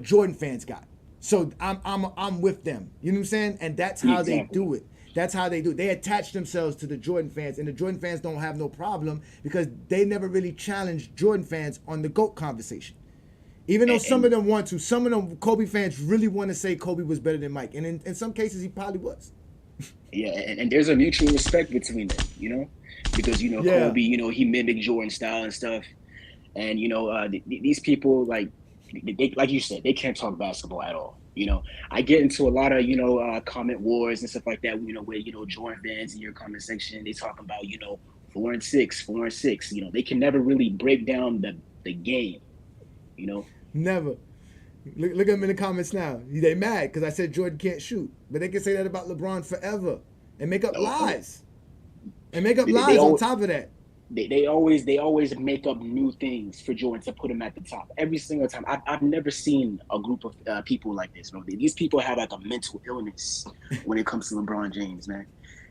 Jordan fans got. So I'm with them. You know what I'm saying? And that's how they do it. That's how they do it. They attach themselves to the Jordan fans, and the Jordan fans don't have no problem because they never really challenged Jordan fans on the GOAT conversation. Even though some of them want to, some of them Kobe fans really want to say Kobe was better than Mike. And in some cases, he probably was. Yeah, and there's a mutual respect between them, because Yeah. Kobe, he mimicked Jordan style and stuff, and these people they, like you said, they can't talk basketball at all. I get into a lot of comment wars and stuff like that. Where Jordan fans in your comment section, they talk about 4 and 6, 4 and 6. They can never really break down the game. You know, Never. Look at them in the comments now. They mad because I said Jordan can't shoot, but they can say that about LeBron forever and make up oh, lies and make up they lies on always top of that. they always make up new things for Jordan to put him at the top every single time. I've never seen a group of people like this, bro. These people have like a mental illness when it comes to LeBron James, man.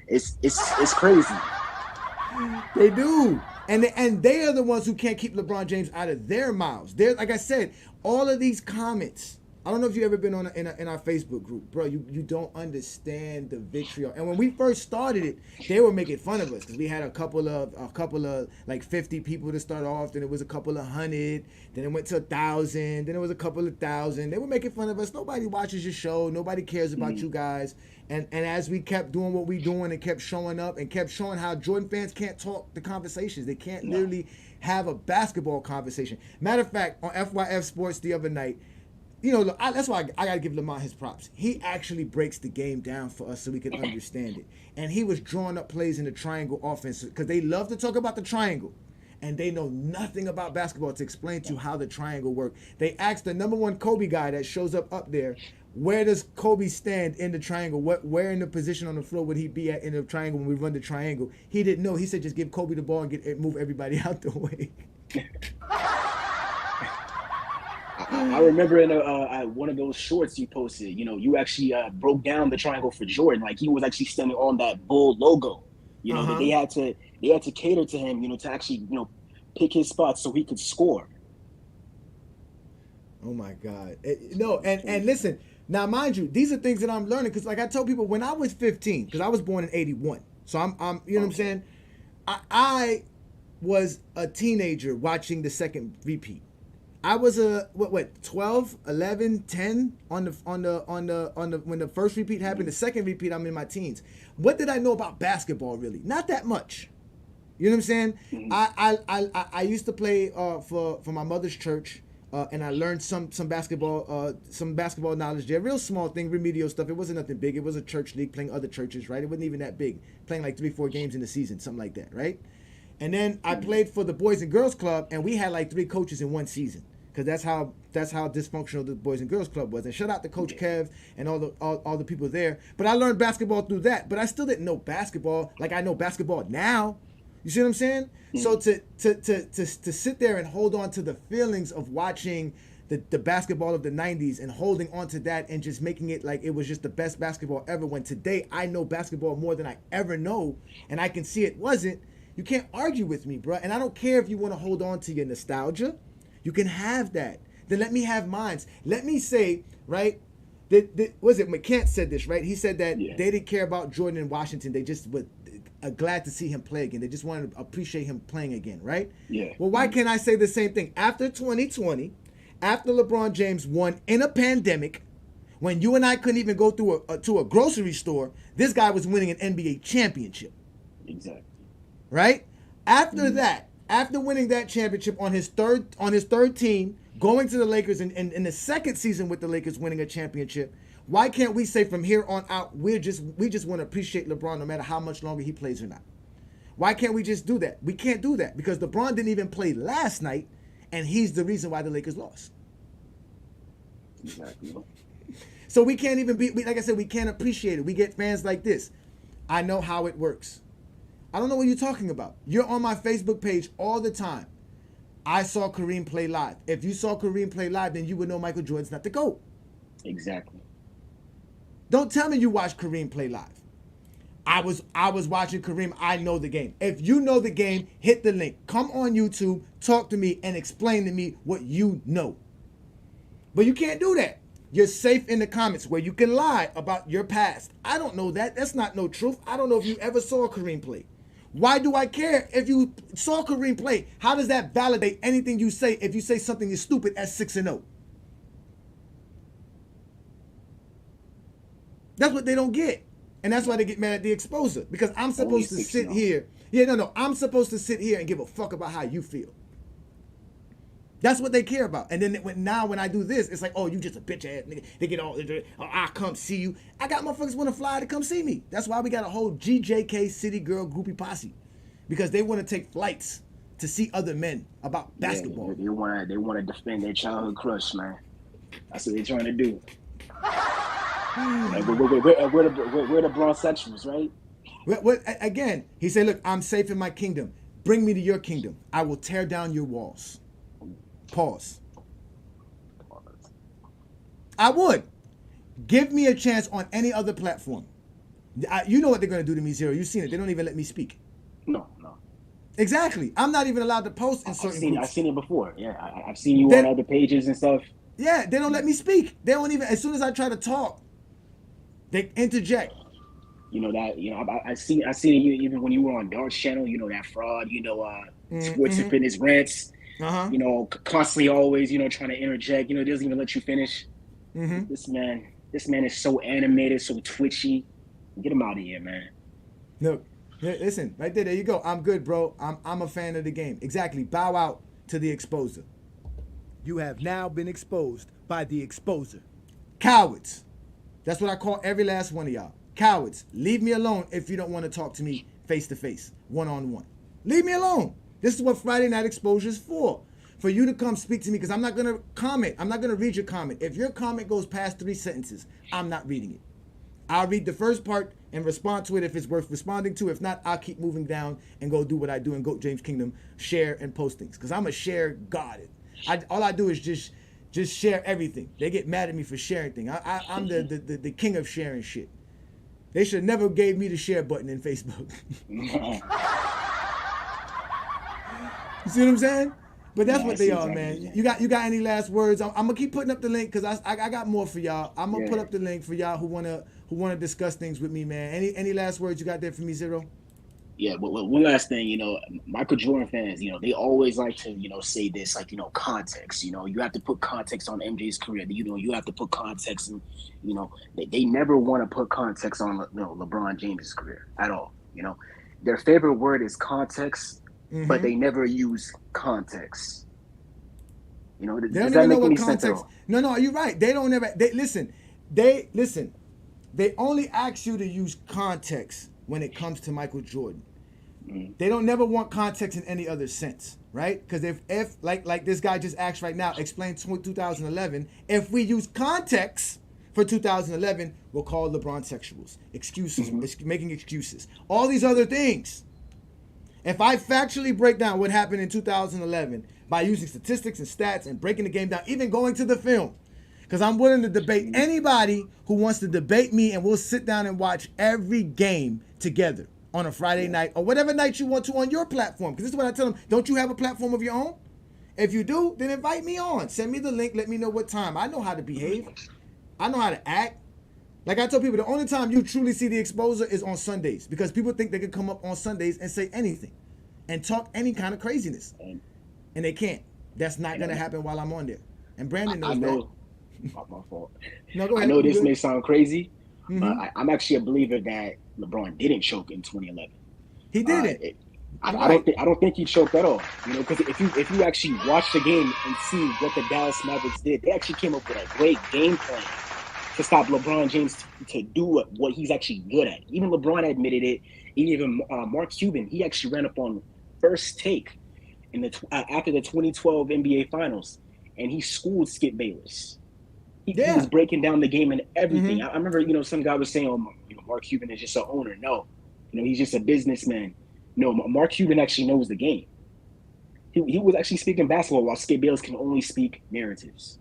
It's crazy. They do. And they are the ones who can't keep LeBron James out of their mouths. They're, like I said, all of these comments. I don't know if you've ever been in our Facebook group, bro. You don't understand the vitriol. And when we first started it, they were making fun of us because we had a couple of like 50 people to start off. Then it was a couple of hundred. Then it went to 1,000. Then it was a couple of thousand. They were making fun of us. Nobody watches your show. Nobody cares about you guys. And as we kept doing what we doing and kept showing up and kept showing how Jordan fans can't talk the conversations. They can't literally have a basketball conversation. Matter of fact, on FYF Sports the other night, that's why I got to give Lamont his props. He actually breaks the game down for us so we can understand it. And he was drawing up plays in the triangle offense because they love to talk about the triangle. And they know nothing about basketball to explain to you how the triangle works. They asked the number one Kobe guy that shows up there, where does Kobe stand in the triangle? Where in the position on the floor would he be at in the triangle when we run the triangle? He didn't know. He said just give Kobe the ball and move everybody out the way. I remember in one of those shorts you posted, you actually broke down the triangle for Jordan. Like he was actually standing on that bull logo. They had to cater to him, to actually, pick his spots so he could score. Oh my God. And listen, now mind you, these are things that I'm learning because like I tell people when I was 15, because I was born in 81. So I'm you know what I'm saying? I was a teenager watching the second repeat. I was 12, 11, 10 on the when the first repeat happened. The second repeat, I'm in my teens. What did I know about basketball really? Not that much. You know what I'm saying? I used to play for my mother's church, and I learned some basketball knowledge there. Real small thing, remedial stuff. It wasn't nothing big. It was a church league playing other churches, right? It wasn't even that big. Playing like 3-4 games in the season, something like that, right? And then I played for the Boys and Girls Club, and we had like 3 coaches in one season. Because that's how dysfunctional the Boys and Girls Club was. And shout out to Coach Kev and all the people there. But I learned basketball through that. But I still didn't know basketball like I know basketball now. You see what I'm saying? So to sit there and hold on to the feelings of watching the basketball of the 90s and holding on to that and just making it like it was just the best basketball ever, when today I know basketball more than I ever know and I can see it wasn't, you can't argue with me, bro. And I don't care if you want to hold on to your nostalgia. You can have that. Then let me have mine. Let me say, right, was it McCants said this, right? He said that they didn't care about Jordan in Washington. They just were glad to see him play again. They just wanted to appreciate him playing again, right? Yeah. Well, why can't I say the same thing? After 2020, after LeBron James won in a pandemic, when you and I couldn't even go through to a grocery store, this guy was winning an NBA championship. Exactly. Right? After that, after winning that championship on his third team, going to the Lakers and in the second season with the Lakers winning a championship, why can't we say from here on out we just want to appreciate LeBron no matter how much longer he plays or not? Why can't we just do that? We can't do that because LeBron didn't even play last night, and he's the reason why the Lakers lost. Exactly. So we can't even like I said, we can't appreciate it. We get fans like this. I know how it works. I don't know what you're talking about. You're on my Facebook page all the time. I saw Kareem play live. If you saw Kareem play live, then you would know Michael Jordan's not the GOAT. Exactly. Don't tell me you watched Kareem play live. I was watching Kareem. I know the game. If you know the game, hit the link. Come on YouTube, talk to me, and explain to me what you know. But you can't do that. You're safe in the comments where you can lie about your past. I don't know that. That's not no truth. I don't know if you ever saw Kareem play. Why do I care if you saw Kareem play? How does that validate anything you say if you say something is stupid at 6-0? That's what they don't get. And that's why they get mad at the exposer. Because I'm supposed to sit now. here. Yeah, no. I'm supposed to sit here and give a fuck about how you feel. That's what they care about. And then when I do this, it's like, oh, you just a bitch ass nigga. They get all, oh, I come see you. I got motherfuckers want to fly to come see me. That's why we got a whole GJK City Girl groupie posse. Because they want to take flights to see other men about basketball. Yeah, they want to defend their childhood crush, man. That's what they're trying to do. Like, we're the bronzexuals, right? Again, he said, look, I'm safe in my kingdom. Bring me to your kingdom. I will tear down your walls. Pause. I would. Give me a chance on any other platform. You know what they're going to do to me, Zero. You've seen it. They don't even let me speak. No. Exactly. I'm not even allowed to post in certain groups. I've seen it before. Yeah, I've seen you on other pages and stuff. Yeah, they don't let me speak. They don't even, as soon as I try to talk, they interject. I seen you even when you were on Dark's channel, that fraud, sports and fitness rants. Constantly always, trying to interject, doesn't even let you finish. This man is so animated, so twitchy. Get him out of here, man. Look, listen, right there you go. I'm good, bro. I'm a fan of the game. Exactly. Bow out to the exposer. You have now been exposed by the exposer. Cowards. That's what I call every last one of y'all. Cowards. Leave me alone if you don't want to talk to me face to face, one-on-one. Leave me alone. This is what Friday Night Exposure is for. For you to come speak to me, because I'm not going to comment. I'm not going to read your comment. If your comment goes past 3 sentences, I'm not reading it. I'll read the first part and respond to it if it's worth responding to. If not, I'll keep moving down and go do what I do in Goat James Kingdom, share and post things. Because I'm a share god. All I do is just share everything. They get mad at me for sharing things. I'm the king of sharing shit. They should have never gave me the share button in Facebook. You see what I'm saying? But that's what they are, man. You got any last words? I'm gonna keep putting up the link because I got more for y'all. I'm gonna put up the link for y'all who wanna discuss things with me, man. Any last words you got there for me, Zero? Yeah, but one last thing, Michael Jordan fans, they always like to, say this, like, context. You have to put context on MJ's career. You have to put context in, they never want to put context on, LeBron James's career at all. Their favorite word is context, but they never use context. They don't even know what context. No, you're right. They don't ever. They listen. They only ask you to use context when it comes to Michael Jordan. They don't never want context in any other sense, right? Because if like this guy just asked right now, explain 2011. If we use context for 2011, we'll call LeBron sexuals, excuses, making excuses, all these other things. If I factually break down what happened in 2011 by using statistics and stats and breaking the game down, even going to the film, because I'm willing to debate anybody who wants to debate me, and we'll sit down and watch every game together on a Friday night or whatever night you want to on your platform. Because this is what I tell them. Don't you have a platform of your own? If you do, then invite me on. Send me the link. Let me know what time. I know how to behave. I know how to act. Like I tell people, the only time you truly see the exposer is on Sundays, because people think they can come up on Sundays and say anything and talk any kind of craziness. And they can't. That's not going to happen while I'm on there. And Brandon knows that. My fault. No, go ahead. I know this may sound crazy, but I'm actually a believer that LeBron didn't choke in 2011. He didn't. I don't think he choked at all. Because if you actually watch the game and see what the Dallas Mavericks did, they actually came up with a great game plan to stop LeBron James to do what he's actually good at. Even LeBron admitted it. Even Mark Cuban, he actually ran up on first take in after the 2012 NBA Finals, and he schooled Skip Bayless. He was breaking down the game and everything. I remember, some guy was saying, Mark Cuban is just an owner. No, he's just a businessman. No, Mark Cuban actually knows the game. He was actually speaking basketball while Skip Bayless can only speak narratives.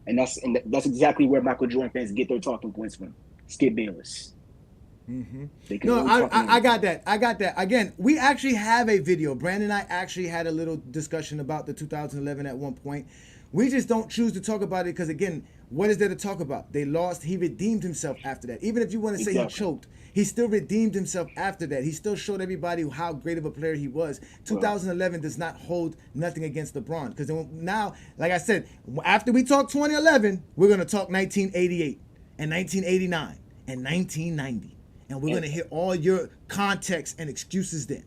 And that's exactly where Michael Jordan fans get their talking points from. Skip Bayless. No, I got that. Again, we actually have a video. Brandon and I actually had a little discussion about the 2011 at one point. We just don't choose to talk about it because, again, what is there to talk about? They lost. He redeemed himself after that. Even if you want to say he choked, he still redeemed himself after that. He still showed everybody how great of a player he was. 2011 does not hold nothing against LeBron, because now, like I said, after we talk 2011, we're going to talk 1988 and 1989 and 1990 and we're gonna hear all your context and excuses then.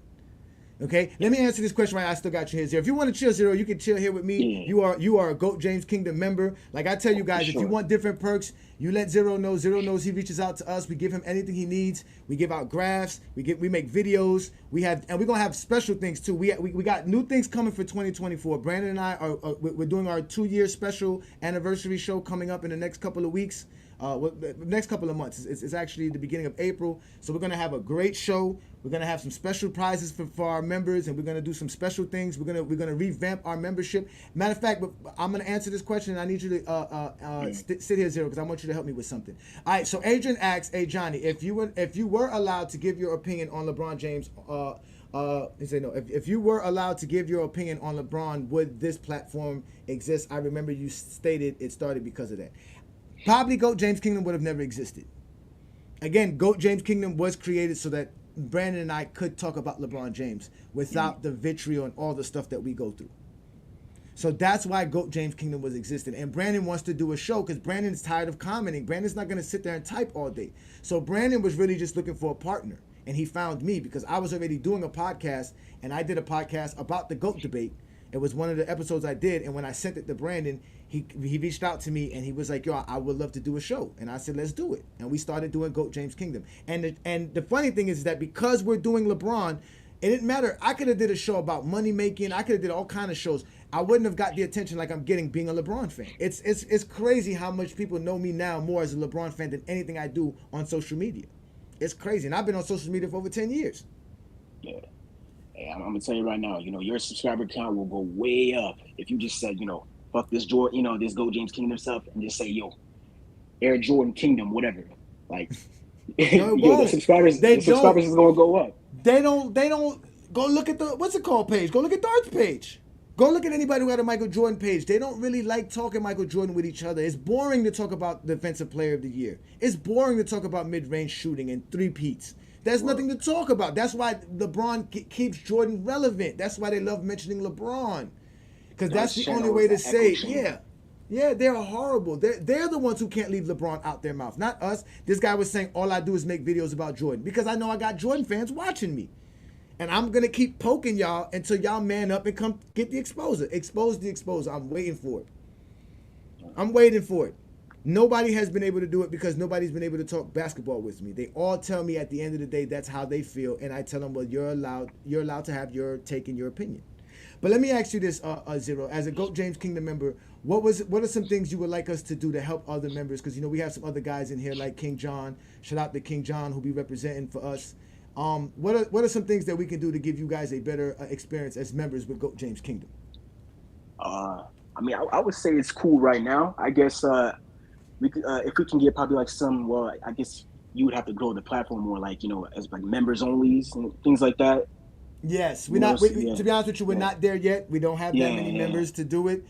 Okay, let me answer this question right. I still got you here, Zero. If you want to chill, Zero, you can chill here with me. Yeah. You are a GOAT James Kingdom member. Like I tell you guys, if you want different perks, you let Zero know. Zero knows he reaches out to us. We give him anything he needs. We give out graphs. We make videos. And we're gonna have special things too. We got new things coming for 2024. Brandon and I we're doing our 2-year special anniversary show coming up in the next couple of weeks. The next couple of months. It's actually the beginning of April. So we're going to have a great show. We're going to have some special prizes for our members, and we're going to do some special things. We're going to revamp our membership. Matter of fact, I'm going to answer this question, and I need you to sit here, Zero, because I want you to help me with something. All right, so Adrian asks, hey, Johnny, if you were allowed to give your opinion on LeBron James, he said no. If you were allowed to give your opinion on LeBron, would this platform exist? I remember you stated it started because of that. Probably GOAT James Kingdom would have never existed. Again, GOAT James Kingdom was created so that Brandon and I could talk about LeBron James without the vitriol and all the stuff that we go through. So that's why GOAT James Kingdom was existing. And Brandon wants to do a show because Brandon's tired of commenting. Brandon's not going to sit there and type all day. So Brandon was really just looking for a partner. And he found me because I was already doing a podcast, and I did a podcast about the GOAT debate. It was one of the episodes I did, and when I sent it to Brandon, he reached out to me and he was like, yo, I would love to do a show. And I said, let's do it. And we started doing GOAT James Kingdom. And the funny thing is that because we're doing LeBron, it didn't matter. I could have did a show about money making. I could have did all kind of shows. I wouldn't have got the attention like I'm getting being a LeBron fan. It's crazy how much people know me now more as a LeBron fan than anything I do on social media. It's crazy. And I've been on social media for over 10 years. Yeah. Hey, I'm gonna tell you right now, your subscriber count will go way up if you just said, fuck this Jordan, this GOAT James Kingdom stuff, and just say, yo, Air Jordan Kingdom, whatever. Like, the subscribers is gonna go up. They don't go look at the what's it called page. Go look at Dart's page. Go look at anybody who had a Michael Jordan page. They don't really like talking Michael Jordan with each other. It's boring to talk about Defensive Player of the Year. It's boring to talk about mid-range shooting and three-peats. There's nothing to talk about. That's why LeBron keeps Jordan relevant. That's why they love mentioning LeBron. Because that's the only way to say, yeah, they're horrible. They're the ones who can't leave LeBron out their mouth, not us. This guy was saying, all I do is make videos about Jordan. Because I know I got Jordan fans watching me. And I'm going to keep poking y'all until y'all man up and come get the exposer. Expose the exposer. I'm waiting for it. Nobody has been able to do it because nobody's been able to talk basketball with me. They all tell me at the end of the day that's how they feel, and I tell them, well, you're allowed to have your take and your opinion. But let me ask you this, Zero. As a GOAT James Kingdom member, what are some things you would like us to do to help other members? Because we have some other guys in here like King John. Shout out to King John who'll be representing for us. What are some things that we can do to give you guys a better experience as members with GOAT James Kingdom? I would say it's cool right now. I guess we could, if we can get probably like I guess you would have to grow the platform more, like as like members onlys and things like that. Yes, to be honest with you, we're not there yet. We don't have that many members to do it.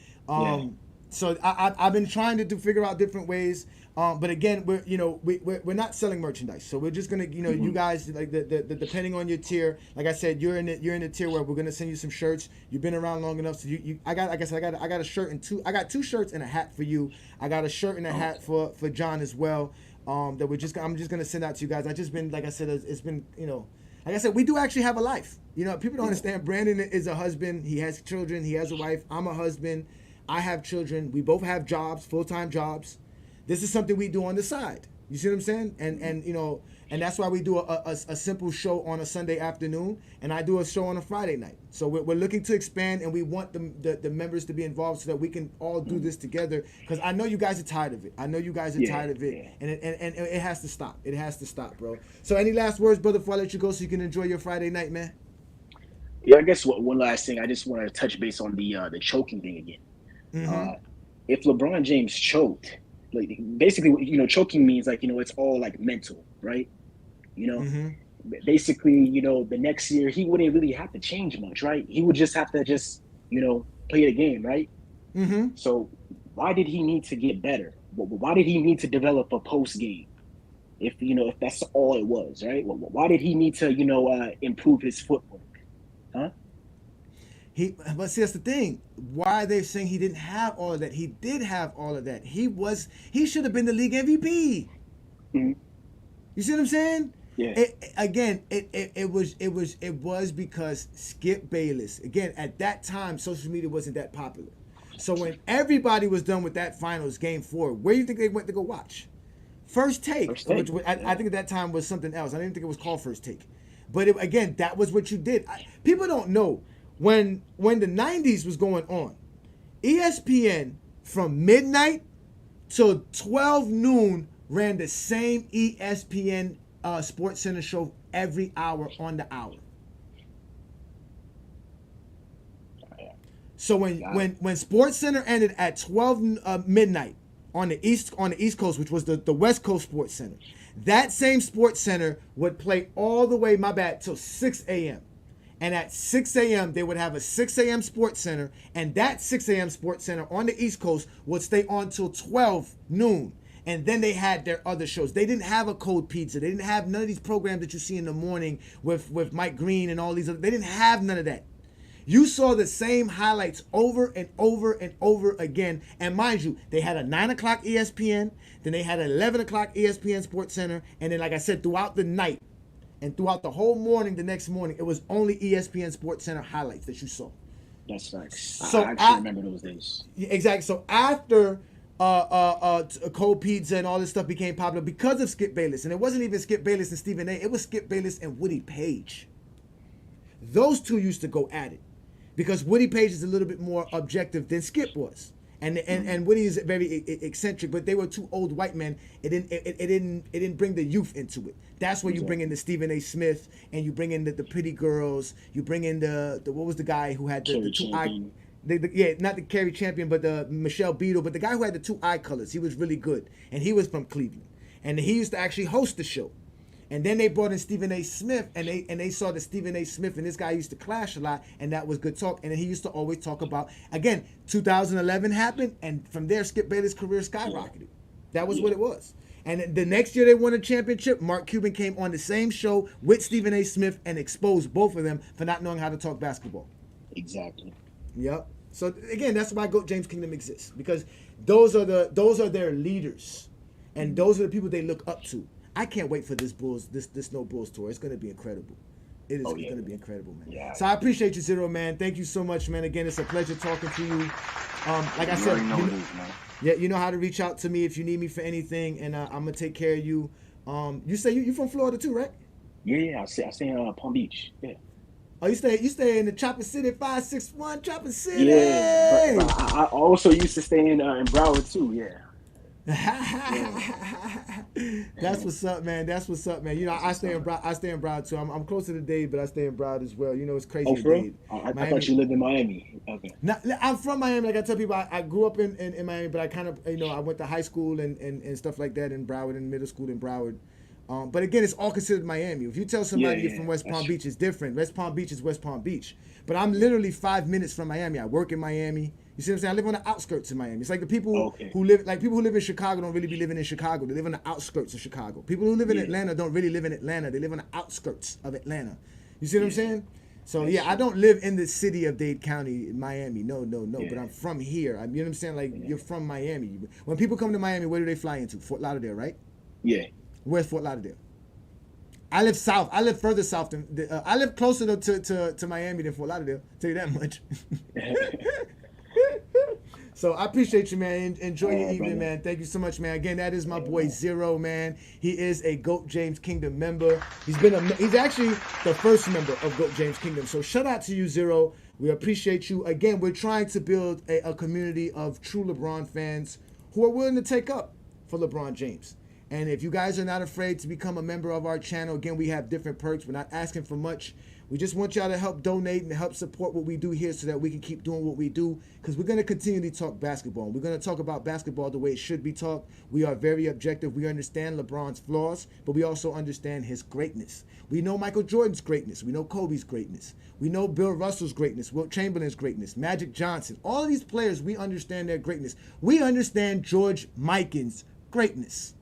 So I've been trying to figure out different ways. But again, we're not selling merchandise, so we're just gonna you guys like the depending on your tier. Like I said, you're in the tier where we're gonna send you some shirts. You've been around long enough, so I got a shirt and I got 2 shirts and a hat for you. I got a shirt and a hat for John as well. That I'm just gonna send out to you guys. I just been like I said, it's been like I said, we do actually have a life. People don't understand. Brandon is a husband. He has children. He has a wife. I'm a husband. I have children. We both have jobs, full-time jobs. This is something we do on the side. You see what I'm saying? And that's why we do a simple show on a Sunday afternoon, and I do a show on a Friday night. So we're looking to expand, and we want the members to be involved so that we can all do this together. Because I know you guys are tired of it. And it has to stop. It has to stop, bro. So any last words, brother, before I let you go, so you can enjoy your Friday night, man? Yeah, I guess one last thing. I just want to touch base on the choking thing again. Mm-hmm. If LeBron James choked, like basically, choking means like it's all like mental, right? Basically, the next year he wouldn't really have to change much, right? He would just have to play the game, right? Mm-hmm. So why did he need to get better? Why did he need to develop a post game? If that's all it was, right? Why did he need to improve his footwork? Huh? But see, that's the thing. Why are they saying he didn't have all of that? He did have all of that. He should have been the league MVP. Mm-hmm. You see what I'm saying? Yeah. It was because Skip Bayless, again, at that time, social media wasn't that popular. So when everybody was done with that finals game 4, where do you think they went to go watch? First Take, First Take, which I think at that time was something else. I didn't think it was called First Take. But again, that was what you did. People don't know when the 90s was going on, ESPN from midnight till 12 noon ran the same ESPN Sports Center show every hour on the hour. So when Sports Center ended at 12 midnight on the East Coast, which was the West Coast Sports Center, that same Sports Center would play all the way, my bad, till 6 a.m. And at 6 a.m., they would have a 6 a.m. Sports Center, and that 6 a.m. Sports Center on the East Coast would stay on till 12 noon. And then they had their other shows. They didn't have a Cold Pizza. They didn't have none of these programs that you see in the morning with Mike Green and all these other. They didn't have none of that. You saw the same highlights over and over and over again. And mind you, they had a 9 o'clock ESPN, then they had an 11 o'clock ESPN Sports Center, and then, like I said, throughout the night and throughout the whole morning, the next morning, it was only ESPN Sports Center highlights that you saw. That's facts. So I actually remember those days. Exactly. So after Cold Pizza and all this stuff became popular because of Skip Bayless, and it wasn't even Skip Bayless and Stephen A. It was Skip Bayless and Woody Page. Those two used to go at it because Woody Page is a little bit more objective than Skip was, and Woody is very eccentric. But they were two old white men. It didn't bring the youth into it. That's where you bring in the Stephen A. Smith, and you bring in the pretty girls. You bring in the what was the guy who had the two eye. Not the Kerry Champion, but the Michelle Beadle, but the guy who had the two eye colors. He was really good, and he was from Cleveland, and he used to actually host the show. And then they brought in Stephen A. Smith, and they saw that Stephen A. Smith and this guy used to clash a lot, and that was good talk. And then he used to always talk about, again, 2011 happened, and from there, Skip Bayless' career skyrocketed. That was what it was. And the next year they won a championship. Mark Cuban came on the same show with Stephen A. Smith and exposed both of them for not knowing how to talk basketball. Exactly. Yep. So again, that's why GOAT James Kingdom exists, because those are their leaders, and those are the people they look up to. I can't wait for this No Bulls tour. It's going to be incredible. It is going to be incredible, man. Yeah. So I appreciate you, Zero, man. Thank you so much, man. Again, it's a pleasure talking to you. Like I said, you know how to reach out to me if you need me for anything, and I'm gonna take care of you. You say you from Florida too, right? Yeah. I stay in Palm Beach. Yeah. Oh, you stay in the Chopper City 561 Chopper City. Yeah. But I also used to stay in Broward too. Yeah. That's what's up, man. That's what's up, man. You know, I stay in Broward too. I'm closer to Dade, but I stay in Broward as well. You know, it's crazy. Oh, for real? I thought you lived in Miami. Okay. I'm from Miami. Like I tell people, I grew up in Miami, but I kind of, I went to high school and stuff like that in Broward, and middle school in Broward. But again, it's all considered Miami. If you tell somebody you're from West Palm Beach, it's different. West Palm Beach is West Palm Beach. But I'm literally 5 minutes from Miami. I work in Miami. You see what I'm saying? I live on the outskirts of Miami. It's like the people who live in Chicago don't really be living in Chicago. They live on the outskirts of Chicago. People who live in Atlanta don't really live in Atlanta. They live on the outskirts of Atlanta. You see what I'm saying? So I don't live in the city of Dade County, Miami. No. But I'm from here. You know what I'm saying? Like you're from Miami. When people come to Miami, where do they fly into? Fort Lauderdale, right? Yeah. Where's Fort Lauderdale? I live south. I live further south than I live closer to Miami than Fort Lauderdale. I'll tell you that much. So I appreciate you, man. Enjoy your evening, man. Thank you so much, man. Again, that is my boy Zero, man. He is a GOAT James Kingdom member. He's actually the first member of GOAT James Kingdom. So shout out to you, Zero. We appreciate you. Again, we're trying to build a community of true LeBron fans who are willing to take up for LeBron James. And if you guys are not afraid to become a member of our channel, again, we have different perks. We're not asking for much. We just want y'all to help donate and help support what we do here so that we can keep doing what we do, because we're going to continually talk basketball. We're going to talk about basketball the way it should be talked. We are very objective. We understand LeBron's flaws, but we also understand his greatness. We know Michael Jordan's greatness. We know Kobe's greatness. We know Bill Russell's greatness, Wilt Chamberlain's greatness, Magic Johnson. All of these players, we understand their greatness. We understand George Mikan's greatness.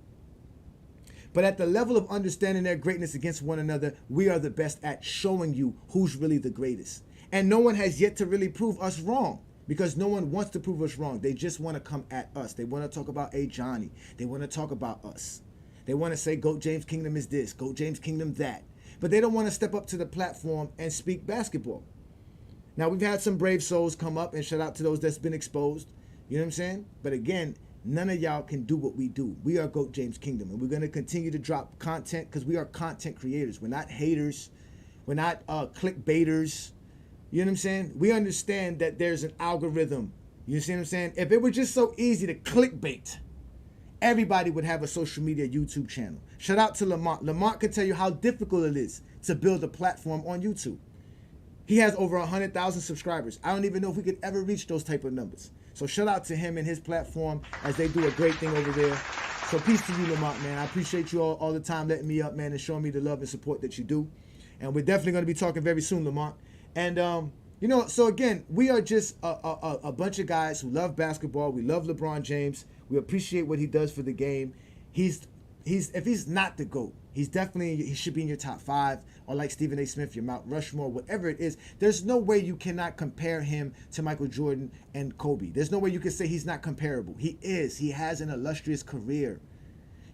But at the level of understanding their greatness against one another, we are the best at showing you who's really the greatest. And no one has yet to really prove us wrong, because no one wants to prove us wrong. They just want to come at us. They want to talk about Ajani. They want to talk about us. They want to say GOAT James Kingdom is this, GOAT James Kingdom that. But they don't want to step up to the platform and speak basketball. Now, we've had some brave souls come up, and shout out to those that's been exposed. You know what I'm saying? But again, none of y'all can do what we do. We are GOAT James Kingdom, and we're going to continue to drop content because we are content creators. We're not haters. We're not clickbaiters. You know what I'm saying? We understand that there's an algorithm. You see what I'm saying? If it were just so easy to clickbait, everybody would have a social media YouTube channel. Shout out to Lamont. Lamont can tell you how difficult it is to build a platform on YouTube. He has over 100,000 subscribers. I don't even know if we could ever reach those type of numbers. So shout out to him and his platform as they do a great thing over there. So peace to you, Lamont, man. I appreciate you all the time letting me up, man, and showing me the love and support that you do. And we're definitely going to be talking very soon, Lamont. And, so again, we are just a bunch of guys who love basketball. We love LeBron James. We appreciate what he does for the game. If he's not the GOAT, he should be in your top 5, or like Stephen A. Smith, your Mount Rushmore, whatever it is. There's no way you cannot compare him to Michael Jordan and Kobe. There's no way you can say he's not comparable. He is. He has an illustrious career.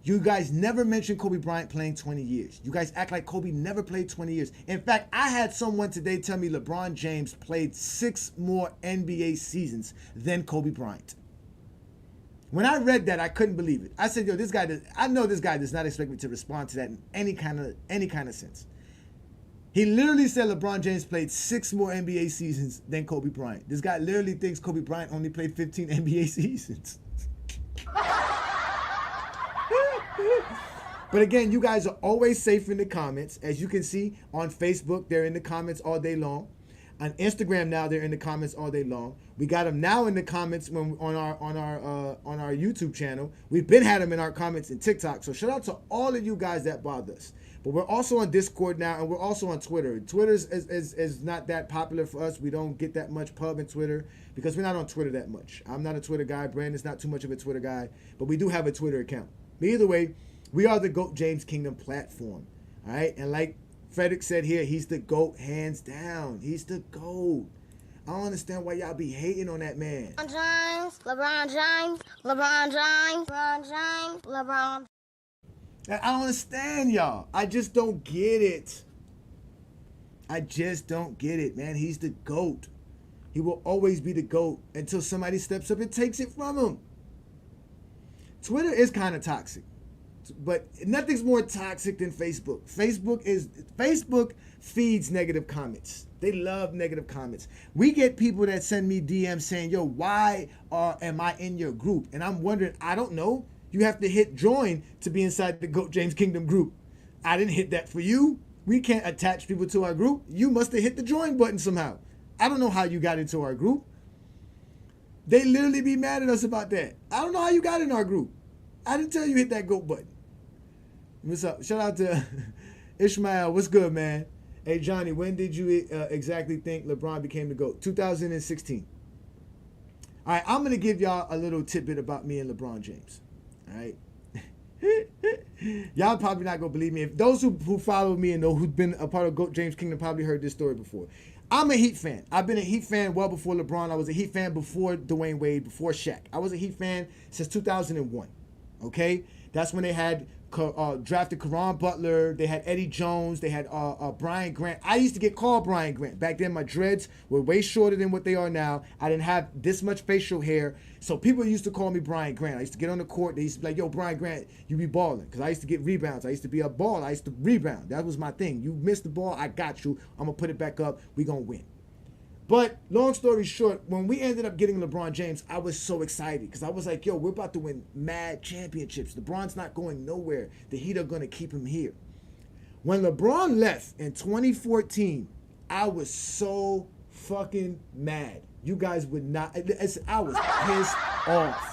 You guys never mentioned Kobe Bryant playing 20 years. You guys act like Kobe never played 20 years. In fact, I had someone today tell me LeBron James played 6 more NBA seasons than Kobe Bryant. When I read that, I couldn't believe it. I said, I know this guy does not expect me to respond to that in any kind of sense. He literally said LeBron James played 6 more NBA seasons than Kobe Bryant. This guy literally thinks Kobe Bryant only played 15 NBA seasons. But again, you guys are always safe in the comments. As you can see on Facebook, they're in the comments all day long. On Instagram now, they're in the comments all day long. We got them now in the comments on our YouTube channel. We've been had them in our comments in TikTok. So shout out to all of you guys that bother us. But we're also on Discord now, and we're also on Twitter. Twitter is not that popular for us. We don't get that much pub in Twitter because we're not on Twitter that much. I'm not a Twitter guy. Brandon's not too much of a Twitter guy. But we do have a Twitter account. But either way, we are the GOAT James Kingdom platform. All right? And like Frederick said here, he's the GOAT hands down. He's the GOAT. I don't understand why y'all be hating on that man. LeBron James. I don't understand y'all. I just don't get it. Man. He's the GOAT. He will always be the GOAT until somebody steps up and takes it from him. Twitter is kind of toxic, but nothing's more toxic than Facebook. Facebook feeds negative comments. They love negative comments. We get people that send me DMs saying, yo, why am I in your group? And I'm wondering, I don't know. You have to hit join to be inside the GOAT James Kingdom group. I didn't hit that for you. We can't attach people to our group. You must have hit the join button somehow. I don't know how you got into our group. They literally be mad at us about that. I don't know how you got in our group. I didn't tell you hit that GOAT button. What's up? Shout out to Ishmael. What's good, man? Hey, Johnny, when did you exactly think LeBron became the GOAT? 2016. All right, I'm going to give y'all a little tidbit about me and LeBron James. All right? Y'all probably not going to believe me. If those who follow me and know who've been a part of GOAT James Kingdom probably heard this story before. I'm a Heat fan. I've been a Heat fan well before LeBron. I was a Heat fan before Dwayne Wade, before Shaq. I was a Heat fan since 2001. Okay? That's when they had drafted Caron Butler. They had Eddie Jones. They had Brian Grant. I used to get called Brian Grant. Back then, my dreads were way shorter than what they are now. I didn't have this much facial hair. So people used to call me Brian Grant. I used to get on the court. They used to be like, yo, Brian Grant, you be balling. Because I used to get rebounds. I used to be a baller. I used to rebound. That was my thing. You missed the ball, I got you. I'm going to put it back up. We going to win. But long story short, when we ended up getting LeBron James, I was so excited because I was like, yo, we're about to win mad championships. LeBron's not going nowhere. The Heat are going to keep him here. When LeBron left in 2014, I was so fucking mad. You guys would not. I was pissed off.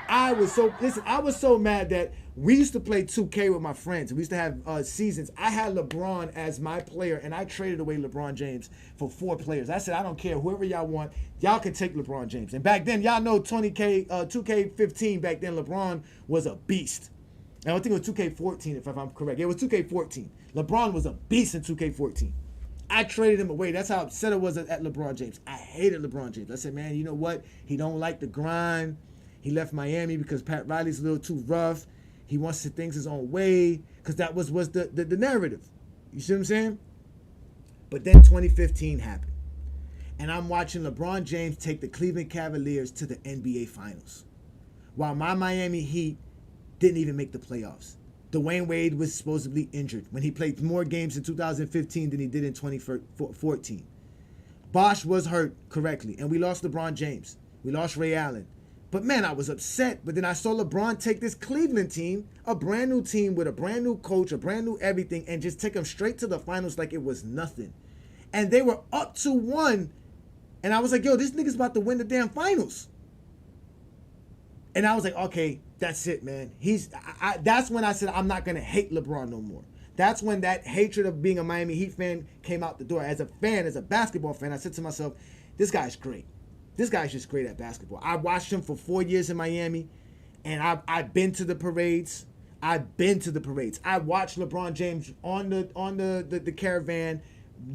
I was so mad that we used to play 2K with my friends. We used to have seasons. I had LeBron as my player, and I traded away LeBron James for 4 players. I said, I don't care. Whoever y'all want, y'all can take LeBron James. And back then, y'all know 2K15 back then, LeBron was a beast. And I think it was 2K14, if I'm correct. It was 2K14. LeBron was a beast in 2K14. I traded him away. That's how upset I was at LeBron James. I hated LeBron James. I said, man, you know what? He don't like the grind. He left Miami because Pat Riley's a little too rough. He wants to things his own way because that was the narrative. You see what I'm saying? But then 2015 happened. And I'm watching LeBron James take the Cleveland Cavaliers to the NBA Finals. While my Miami Heat didn't even make the playoffs. Dwayne Wade was supposedly injured when he played more games in 2015 than he did in 2014. Bosh was hurt correctly, and we lost LeBron James. We lost Ray Allen. But man, I was upset. But then I saw LeBron take this Cleveland team, a brand new team with a brand new coach, a brand new everything, and just take them straight to the finals like it was nothing. And they were up 2-1, and I was like, yo, this nigga's about to win the damn finals. And I was like, okay, that's it, man. That's when I said I'm not going to hate LeBron no more. That's when that hatred of being a Miami Heat fan came out the door. As a fan, as a basketball fan, I said to myself, this guy's great. This guy's just great at basketball. I watched him for 4 years in Miami, and I've been to the parades. I watched LeBron James on the caravan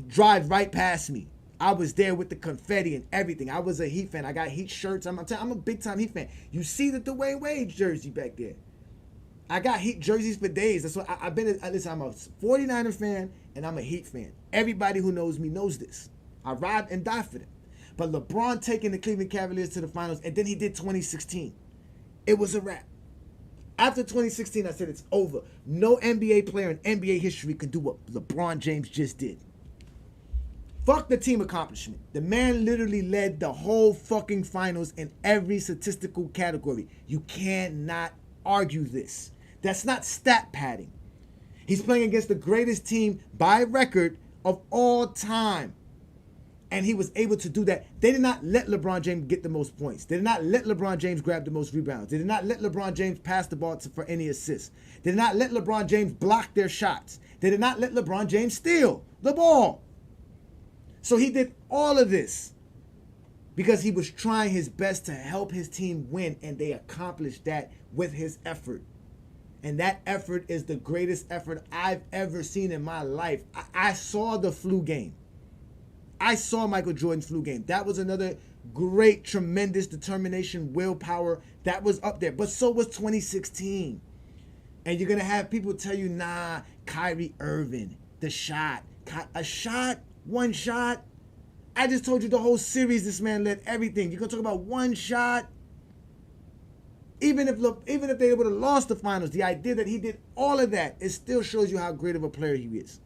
drive right past me. I was there with the confetti and everything. I was a Heat fan. I got Heat shirts. I'm a big-time Heat fan. You see the Dwayne Wade jersey back there. I got Heat jerseys for days. That's what I've been. Listen, I'm a 49er fan, and I'm a Heat fan. Everybody who knows me knows this. I ride and die for them. But LeBron taking the Cleveland Cavaliers to the finals, and then he did 2016. It was a wrap. After 2016, I said it's over. No NBA player in NBA history could do what LeBron James just did. Fuck the team accomplishment. The man literally led the whole fucking finals in every statistical category. You cannot argue this. That's not stat padding. He's playing against the greatest team by record of all time. And he was able to do that. They did not let LeBron James get the most points. They did not let LeBron James grab the most rebounds. They did not let LeBron James pass the ball for any assists. They did not let LeBron James block their shots. They did not let LeBron James steal the ball. So he did all of this because he was trying his best to help his team win, and they accomplished that with his effort. And that effort is the greatest effort I've ever seen in my life. I saw the flu game. I saw Michael Jordan's flu game. That was another great, tremendous determination, willpower. That was up there. But so was 2016. And you're going to have people tell you, nah, Kyrie Irving, the shot. A shot? One shot? I just told you the whole series this man led everything. You're going to talk about one shot? Even if they would have lost the finals, the idea that he did all of that, it still shows you how great of a player he is.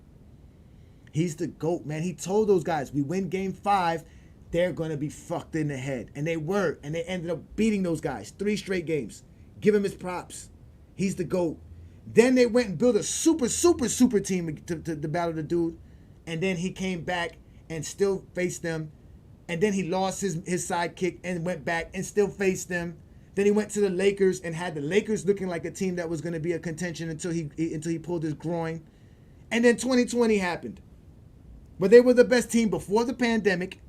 He's the GOAT, man. He told those guys, we win game 5, they're going to be fucked in the head. And they were. And they ended up beating those guys 3 straight games. Give him his props. He's the GOAT. Then they went and built a super team to battle the dude. And then he came back and still faced them. And then he lost his sidekick and went back and still faced them. Then he went to the Lakers and had the Lakers looking like a team that was going to be a contention until he pulled his groin. And then 2020 happened. But they were the best team before the pandemic.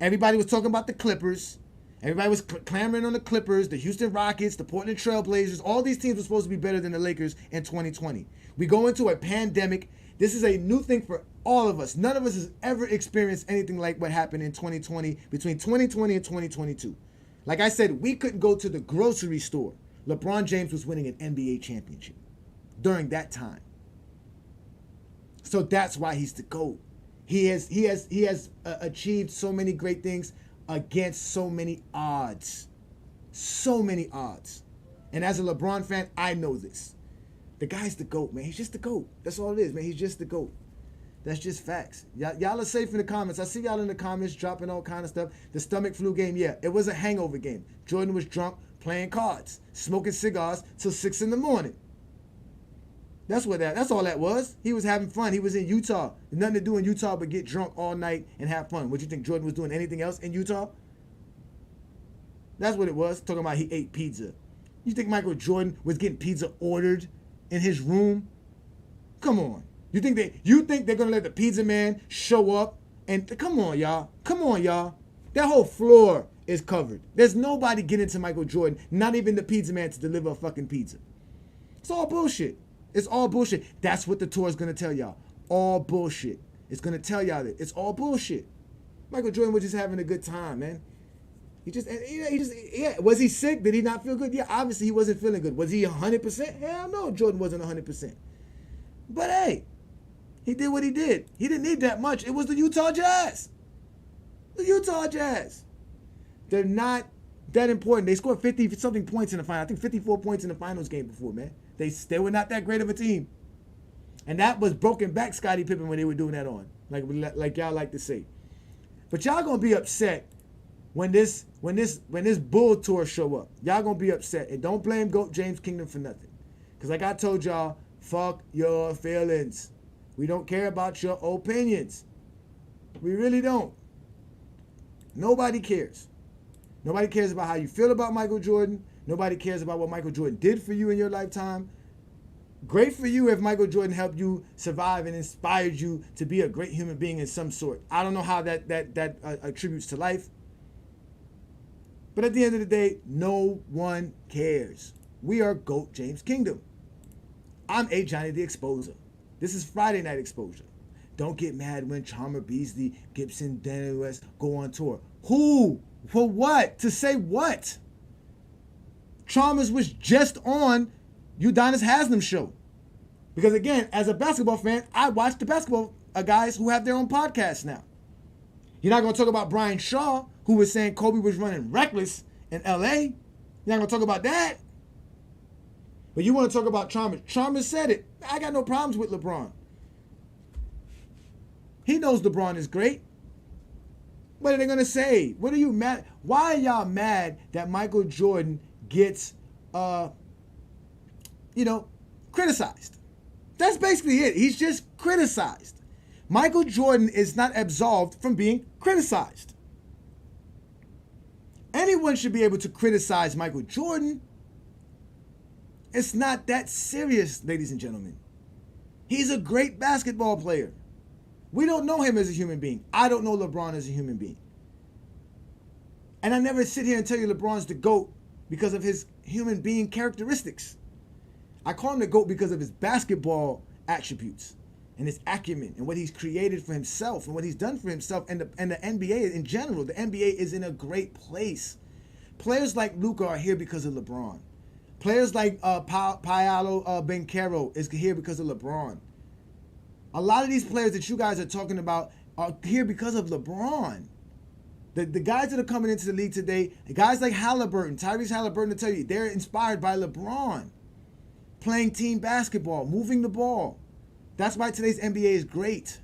Everybody was talking about the Clippers. Everybody was clamoring on the Clippers, the Houston Rockets, the Portland Trail Blazers. All these teams were supposed to be better than the Lakers in 2020. We go into a pandemic. This is a new thing for all of us. None of us has ever experienced anything like what happened in 2020, between 2020 and 2022. Like I said, we couldn't go to the grocery store. LeBron James was winning an NBA championship during that time. So that's why he's the GOAT. He has achieved so many great things against so many odds. So many odds. And as a LeBron fan, I know this. The guy's the GOAT, man. He's just the GOAT. That's all it is, man. He's just the GOAT. That's just facts. Y'all are safe in the comments. I see y'all in the comments dropping all kind of stuff. The stomach flu game, yeah, it was a hangover game. Jordan was drunk, playing cards, smoking cigars till 6 in the morning. That's all that was. He was having fun. He was in Utah. There's nothing to do in Utah but get drunk all night and have fun. What, you think Jordan was doing anything else in Utah? That's what it was. Talking about he ate pizza. You think Michael Jordan was getting pizza ordered in his room? Come on. You think they're gonna let the pizza man show up and come on, y'all. Come on, y'all. That whole floor is covered. There's nobody getting to Michael Jordan, not even the pizza man to deliver a fucking pizza. It's all bullshit. It's all bullshit. That's what the tour is going to tell y'all. All bullshit. It's going to tell y'all that. It's all bullshit. Michael Jordan was just having a good time, man. Was he sick? Did he not feel good? Yeah, obviously he wasn't feeling good. Was he 100%? Hell no, Jordan wasn't 100%. But hey, he did what he did. He didn't need that much. It was the Utah Jazz. The Utah Jazz. They're not that important. They scored 50-something points in the final. I think 54 points in the finals game before, man. They were not that great of a team. And that was broken back Scottie Pippen when they were doing that on. Like y'all like to say. But y'all gonna be upset when this Bull Tour show up. Y'all gonna be upset. And don't blame GOAT James Kingdom for nothing. Because like I told y'all, fuck your feelings. We don't care about your opinions. We really don't. Nobody cares. Nobody cares about how you feel about Michael Jordan. Nobody cares about what Michael Jordan did for you in your lifetime. Great for you if Michael Jordan helped you survive and inspired you to be a great human being in some sort. I don't know how that attributes to life. But at the end of the day, no one cares. We are GOAT James Kingdom. I'm Ajani the Exposer. This is Friday Night Exposure. Don't get mad when Chalmer, Beasley, Gibson, Daniel West go on tour. Who? For what? To say what? Chalmers was just on Udonis Haslam's show. Because again, as a basketball fan, I watch the basketball guys who have their own podcasts now. You're not going to talk about Brian Shaw, who was saying Kobe was running reckless in LA. You're not going to talk about that. But you want to talk about Chalmers. Chalmers said it. I got no problems with LeBron. He knows LeBron is great. What are they going to say? What are you mad? Why are y'all mad that Michael Jordan gets, criticized? That's basically it. He's just criticized. Michael Jordan is not absolved from being criticized. Anyone should be able to criticize Michael Jordan. It's not that serious, ladies and gentlemen. He's a great basketball player. We don't know him as a human being. I don't know LeBron as a human being. And I never sit here and tell you LeBron's the GOAT because of his human being characteristics. I call him the GOAT because of his basketball attributes and his acumen and what he's created for himself and what he's done for himself and the NBA in general. The NBA is in a great place. Players like Luka are here because of LeBron. Players like Paolo Banchero is here because of LeBron. A lot of these players that you guys are talking about are here because of LeBron. The guys that are coming into the league today, guys like Halliburton, Tyrese Halliburton, to tell you, they're inspired by LeBron. Playing team basketball, moving the ball. That's why today's NBA is great.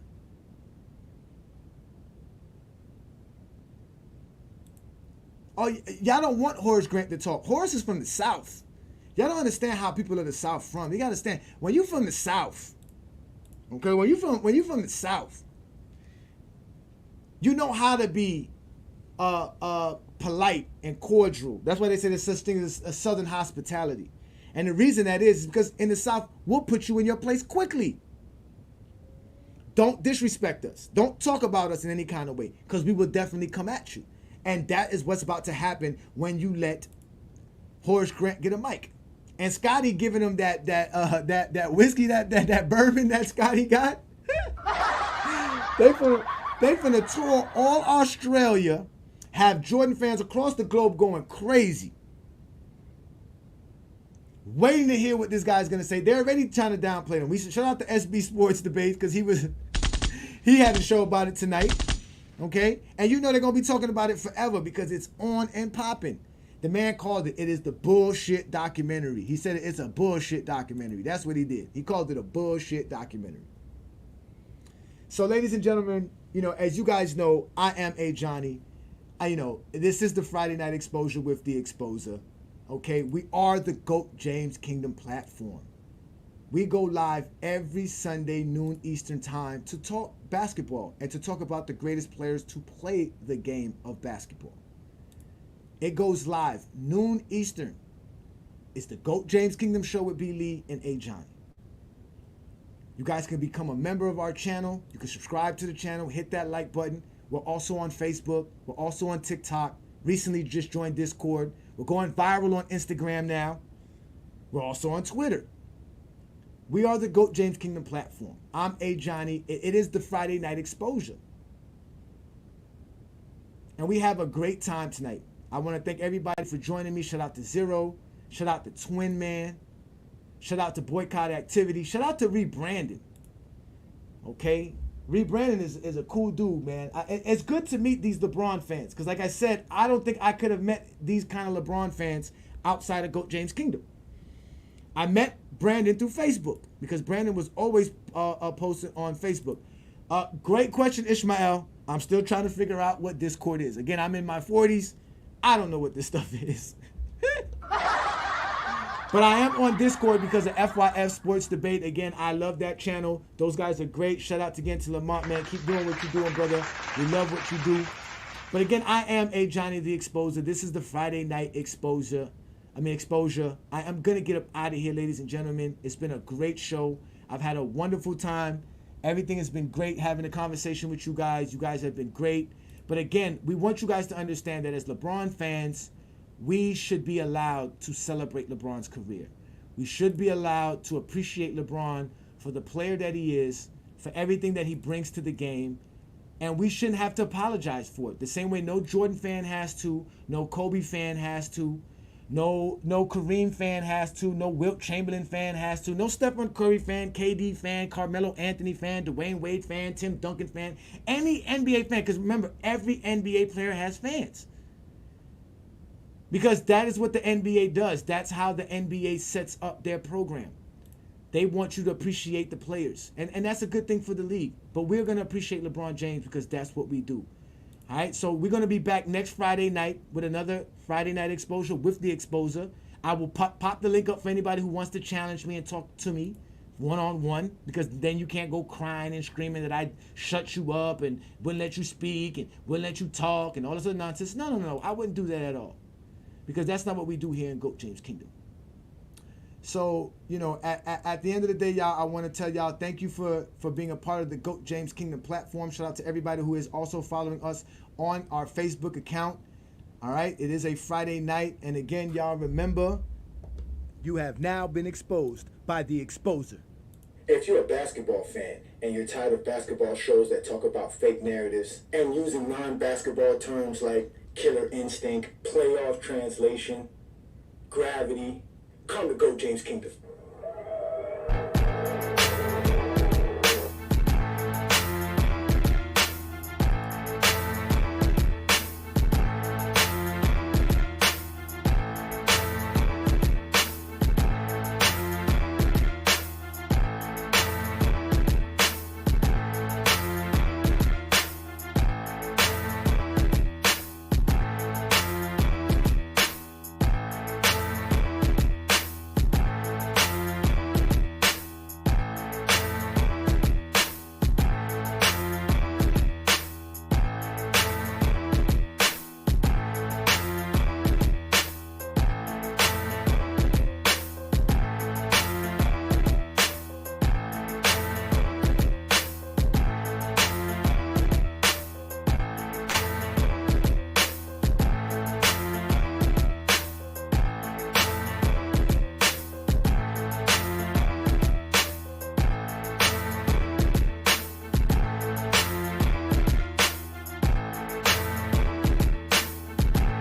Oh, y'all don't want Horace Grant to talk. Horace is from the South. Y'all don't understand how people of the South from. You gotta understand, when you from the South, okay, when you from the South, you know how to be polite and cordial. That's why they say there's such thing as a Southern hospitality. And the reason that is because in the South, we'll put you in your place quickly. Don't disrespect us. Don't talk about us in any kind of way, because we will definitely come at you. And that is what's about to happen when you let Horace Grant get a mic. And Scotty giving him that whiskey, that bourbon that Scotty got. They finna tour all Australia, have Jordan fans across the globe going crazy, waiting to hear what this guy's gonna say. They're already trying to downplay him. We should shout out the SB Sports Debate because he had a show about it tonight. Okay? And you know they're gonna be talking about it forever because it's on and popping. The man called it is the bullshit documentary. He said it's a bullshit documentary. That's what he did. He called it a bullshit documentary. So ladies and gentlemen, as you guys know, I am Ajani. This is the Friday Night Exposure with the Exposer. Okay, we are the GOAT James Kingdom platform. We go live every Sunday, noon Eastern time, to talk basketball and to talk about the greatest players to play the game of basketball. It goes live noon Eastern. It's the GOAT James Kingdom show with B. Lee and Ajani. You guys can become a member of our channel. You can subscribe to the channel, hit that like button. We're also on Facebook. We're also on TikTok. Recently just joined Discord. We're going viral on Instagram now. We're also on Twitter. We are the GOAT James Kingdom platform. I'm Ajani. It is the Friday Night Exposure. And we have a great time tonight. I want to thank everybody for joining me. Shout out to Zero. Shout out to Twin Man. Shout out to Boycott Activity. Shout out to Rebrandon. Okay? Rebrandon is a cool dude, man. It's good to meet these LeBron fans. Because like I said, I don't think I could have met these kind of LeBron fans outside of GOAT James Kingdom. I met Brandon through Facebook. Because Brandon was always posting on Facebook. Great question, Ishmael. I'm still trying to figure out what Discord is. Again, I'm in my 40s. I don't know what this stuff is. But I am on Discord because of FYF Sports Debate. Again, I love that channel. Those guys are great. Shout out again to Lamont, man. Keep doing what you're doing, brother. We love what you do. But again, I am Ajani the Exposer. This is the Friday night exposure. I am going to get up out of here, ladies and gentlemen. It's been a great show. I've had a wonderful time. Everything has been great having a conversation with you guys. You guys have been great. But again, we want you guys to understand that as LeBron fans, we should be allowed to celebrate LeBron's career. We should be allowed to appreciate LeBron for the player that he is, for everything that he brings to the game, and we shouldn't have to apologize for it. The same way no Jordan fan has to, no Kobe fan has to, no Kareem fan has to, no Wilt Chamberlain fan has to, no Stephen Curry fan, KD fan, Carmelo Anthony fan, Dwayne Wade fan, Tim Duncan fan, any NBA fan, because remember, every NBA player has fans. Because that is what the NBA does. That's how the NBA sets up their program. They want you to appreciate the players. And that's a good thing for the league. But we're going to appreciate LeBron James because that's what we do. All right, so we're going to be back next Friday night with another Friday Night Exposure with the Exposer. I will pop the link up for anybody who wants to challenge me and talk to me one-on-one, because then you can't go crying and screaming that I shut you up and wouldn't let you speak and wouldn't let you talk and all this other nonsense. No. I wouldn't do that at all. Because that's not what we do here in GOAT James Kingdom. So, at the end of the day, y'all, I want to tell y'all thank you for being a part of the GOAT James Kingdom platform. Shout out to everybody who is also following us on our Facebook account. All right, it is a Friday night. And again, y'all remember, you have now been exposed by the Exposer. If you're a basketball fan and you're tired of basketball shows that talk about fake narratives and using non-basketball terms like killer instinct, playoff translation, gravity, come to GOAT James Kingdom.